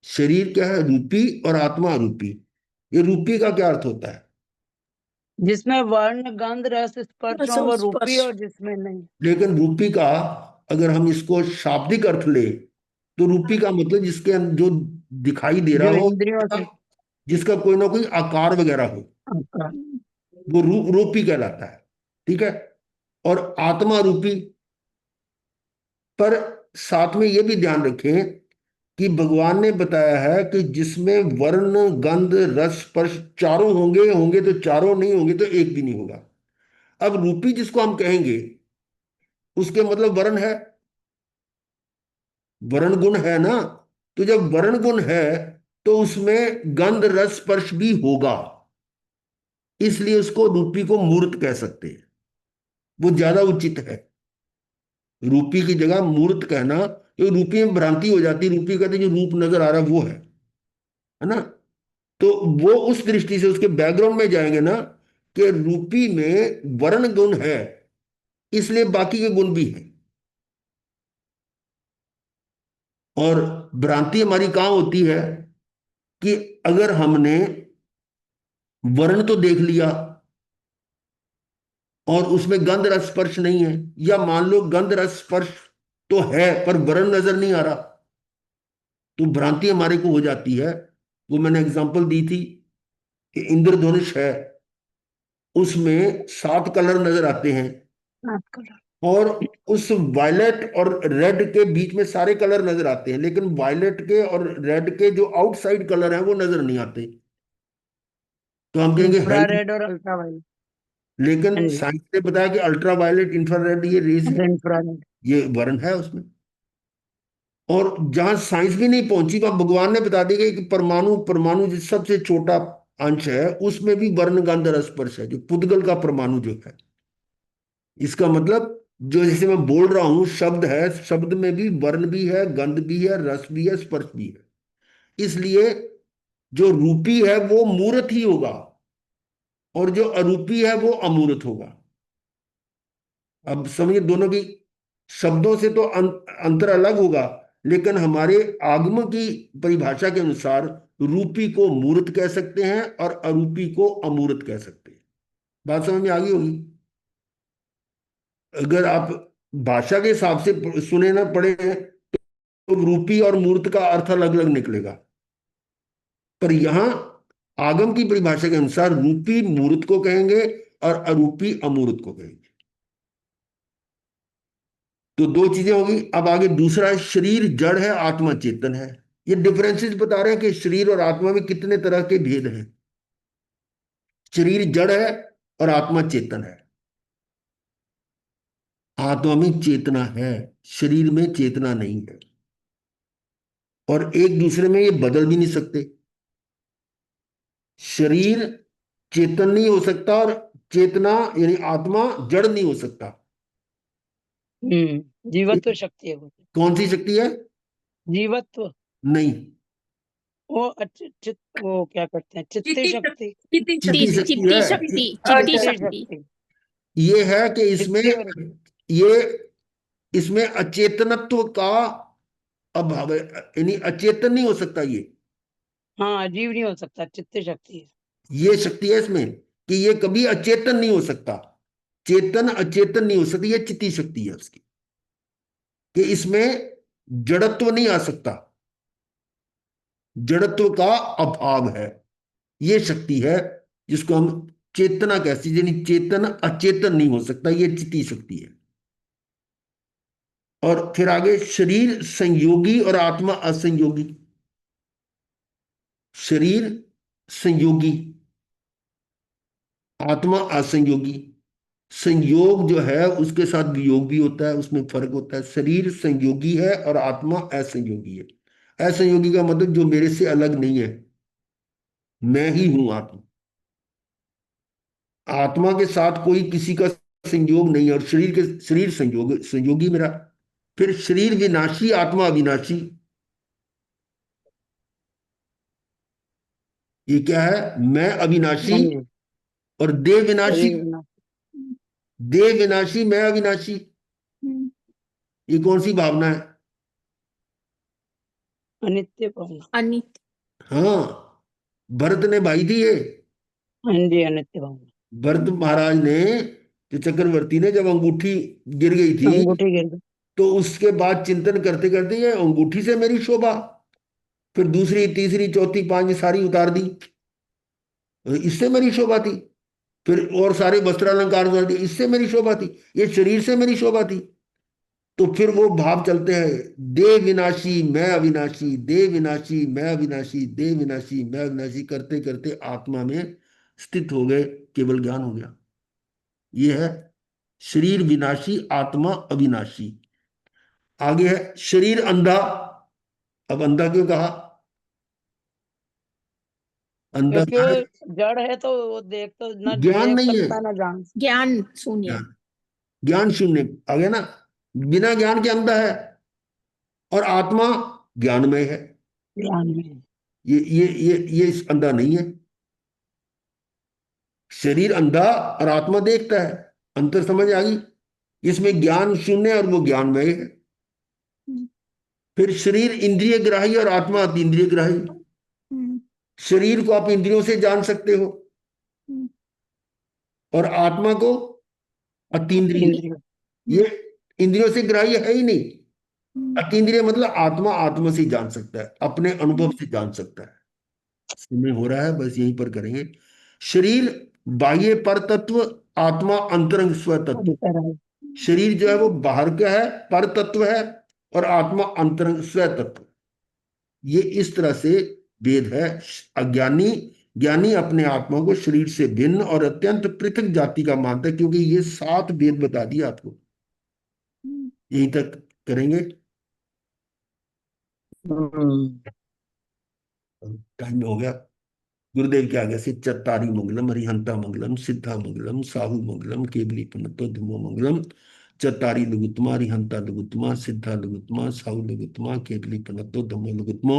शरीर क्या है? रूपी और आत्मा अरूपी। ये रूपी का क्या अर्थ होता है? जिसमें वर्ण गंध रस स्पर्श हो वो रूपी, और जिसमें नहीं। लेकिन रूपी का अगर हम इसको शाब्दिक अर्थ ले तो रूपी का मतलब जिसके जो दिखाई दे रहा जो हो, इंद्रियों से। जिसका कोई ना कोई आकार वगैरह हो, वो रूपी कहलाता है। ठीक है, और आत्मा रूपी। पर साथ में ये भी ध्यान रखें कि भगवान ने बताया है कि जिसमें वर्ण गंध रस स्पर्श चारों होंगे, होंगे तो चारों, नहीं होंगे तो एक भी नहीं होगा। अब रूपी जिसको हम कहेंगे उसके मतलब वर्ण है, वर्ण गुण है ना। तो जब वर्ण गुण है तो उसमें गंध रस स्पर्श भी होगा, इसलिए उसको रूपी को मूर्त कह सकते हैं। वो ज्यादा उचित है। रूपी की जगह मूर्त कहना, क्योंकि रूपी में भ्रांति हो जाती है। रूपी कहते जो रूप नजर आ रहा है वो है ना। तो वो उस दृष्टि से उसके बैकग्राउंड में जाएंगे ना कि रूपी में वर्ण गुण है, इसलिए बाकी के गुण भी हैं। और भ्रांति हमारी कहां होती है कि अगर हमने वर्ण तो देख लिया और उसमें गंध रस स्पर्श नहीं है, या मान लो गंध रस स्पर्श तो है पर वर्ण नजर नहीं आ रहा, तो भ्रांति हमारे को हो जाती है। वो मैंने एग्जांपल दी थी कि इंद्रधनुष है, उसमें 7 कलर नजर आते हैं, और उस वायलेट और रेड के बीच में सारे कलर नजर आते हैं, लेकिन वायलेट के और रेड के जो आउटसाइड कलर हैं वो नजर नहीं आते। तो हम कहेंगे है ही नहीं। इंफ्रारेड और अल्ट्रावायलेट। लेकिन हाँ जी। साइंस ने बताया कि अल्ट्रावायलेट इंफ्रारेड ये रेज है, इंफ्रारेड। ये वर्ण है उसमें। और जहां साइंस भी नहीं पहुंची वहां भगवान ने बता दी कि परमाणु, परमाणु जो सबसे छोटा अंश है उसमें भी वर्ण गंध रस स्पर्श है, जो पुद्गल का परमाणु जो है। इसका मतलब जो जैसे मैं बोल रहा हूं शब्द है, शब्द में भी वर्ण भी है, गंध भी है, रस भी है, स्पर्श भी है। इसलिए जो रूपी है वो मूर्त ही होगा। और जो अरूपी है वो अमूर्त होगा। अब समझिए, दोनों की शब्दों से तो अंतर अलग होगा, लेकिन हमारे आगम की परिभाषा के अनुसार रूपी को मूर्त कह सकते हैं और अरूपी को अमूर्त कह सकते हैं। बात समझ में आ गई होगी। अगर आप भाषा के हिसाब से सुने ना पढ़े हैं, तो रूपी और मूर्त का अर्थ अलग अलग निकलेगा, पर यहां आगम की परिभाषा के अनुसार रूपी मूर्त को कहेंगे और अरूपी अमूर्त को कहेंगे। तो दो चीजें होगी। अब आगे दूसरा है, शरीर जड़ है, आत्मा चेतन है। ये डिफरेंसेस बता रहे हैं कि शरीर और आत्मा में कितने तरह के भेद हैं। शरीर जड़ है और आत्मा चेतन है। आत्मा में चेतना है, शरीर में चेतना नहीं है, और एक दूसरे में ये बदल भी नहीं सकते। शरीर चेतन नहीं हो सकता और चेतना यानी आत्मा जड़ नहीं हो सकता। जीवत्व शक्ति है वो। कौन सी शक्ति है? जीवत्व नहीं, वो चित वो क्या कहते हैं, चित्ती शक्ति। चित्ती चित्ती शक्ति। शक्ति चित्ती है। शक्ति, अच्छा। चित्ती चित्ती शक्ति। शक्ति। ये है कि इसमें चित्ती और ये इसमें अचेतनत्व का अभाव है, यानी अचेतन नहीं हो सकता। हाँ, जीव नहीं हो सकता, चित्ती शक्ति है। ये शक्ति है इसमें कि ये कभी अचेतन नहीं हो सकता। चेतन अचेतन नहीं हो सकती, ये चित्ती शक्ति है उसकी, कि इसमें जड़त्व नहीं आ सकता, जड़त्व का अभाव है। ये शक्ति है जिसको हम चेतना कहते हैं, यानी चेतन अचेतन नहीं हो सकता, ये चित्ती शक्ति है। और फिर आगे, शरीर संयोगी और आत्मा असंयोगी। शरीर संयोगी, आत्मा असंयोगी। संयोग जो है उसके साथ वियोग भी होता है, उसमें फर्क होता है। शरीर संयोगी है और आत्मा असंयोगी है। असंयोगी का मतलब जो मेरे से अलग नहीं है, मैं ही हूं आत्मा। आत्मा के साथ कोई किसी का संयोग नहीं है, और शरीर संयोगी मेरा। फिर शरीर विनाशी, आत्मा अविनाशी। ये क्या है? मैं अविनाशी और देह विनाशी। शरीर विनाश। देह विनाशी, मैं अविनाशी। हम्म, ये कौन सी भावना है? अनित्य भावना। अनित हाँ, भरत ने भाई थी ये। हाँ जी, अनित्य भावना। भरत महाराज ने, जो चक्रवर्ती ने, जब अंगूठी गिर गई थी, अंगूठी गिर गई। तो उसके बाद चिंतन करते करते ये अंगूठी से मेरी शोभा, फिर दूसरी तीसरी चौथी पांचवी सारी उतार दी, इससे मेरी शोभा थी। फिर और सारे वस्त्र अलंकार उतार दिए, इससे मेरी शोभा थी। ये शरीर से मेरी शोभा थी। तो फिर वो भाव चलते हैं, देह विनाशी मैं अविनाशी, देह विनाशी मैं अविनाशी, देह विनाशी मैं अविनाशी, करते करते आत्मा में स्थित हो गए, केवल ज्ञान हो गया। ये है शरीर विनाशी, आत्मा अविनाशी। आगे है शरीर अंधा। अब अंधा क्यों कहा? अंधा क्योंकि क्या है? वो जड़ है, तो वो देख तो ना ज्ञान देख नहीं है, सकता ना जान सकता। ज्ञान शून्य। ज्ञान ज्ञान शून्य। आ गया ना? बिना ज्ञान के अंधा है, और आत्मा ज्ञानमय है। ज्ञान में ये इस अंधा नहीं है। शरीर अंधा और आत्मा देखता है। अंतर समझ आ गई? इसमें ज्ञान शून्य और वो ज्ञानमय है। हम्म, फिर शरीर इंद्रिय ग्राही और आत्मा अतीन्द्रिय ग्राही। हम्म, शरीर को आप इंद्रियों से जान सकते हो, हम्म, और आत्मा को अतीन्द्रिय। इंद्रिय। ये इंद्रियों से ग्राह्य है ही नहीं। हम्म, अतीन्द्रिय मतलब आत्मा आत्मा से जान सकता है, अपने अनुभव से जान सकता है। समय हो रहा है, बस यहीं पर करेंगे। शरीर बाह्य पर तत्व, आत्मा अंतरंग स्व तत्व। अंतर है। शरीर जो है वो बाहर का है, पर तत्व है, और आत्मा अंतरंग स्व तत्व। ये इस तरह से भेद है। अज्ञानी ज्ञानी अपने आत्मा को शरीर से भिन्न और अत्यंत पृथक जाति का मानता है, क्योंकि ये 7 भेद बता दिए आपको। हम्म, यहीं तक करेंगे, टाइम हो गया। गुरुदेव के आगे से चत्तारी मंगलम, हरिहंता मंगलम, सिद्धा मंगलम, साहू मंगलम, केवली पुनतो धुमो मंगलम। चत्तारी लघुत्मा, हरिहंता लघुत्मा, सिद्धा लघुत्मा, साहू लघुत्मा, केवली पुनतो धुमो लघुत्मो।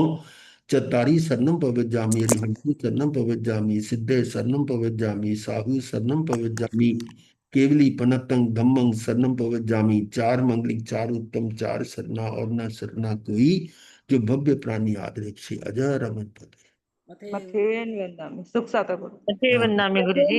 चत्तारी शरणम प्रव्रजामि, अरिहंतु शरणम प्रव्रजामि, सिद्धे शरणम प्रव्रजामि, साहु शरणम प्रव्रजामि, केवली पनतंग धम्मंग शरणम प्रव्रजामि। चार मंगलिक, चार उत्तम, चार शरणा और न शरणा कोई, जो भव्य प्राणी आदरेक्षे अजर अमर पद। मथेन वंदामि सुख साता गुरु। अच्छे बंदा में गुरु जी।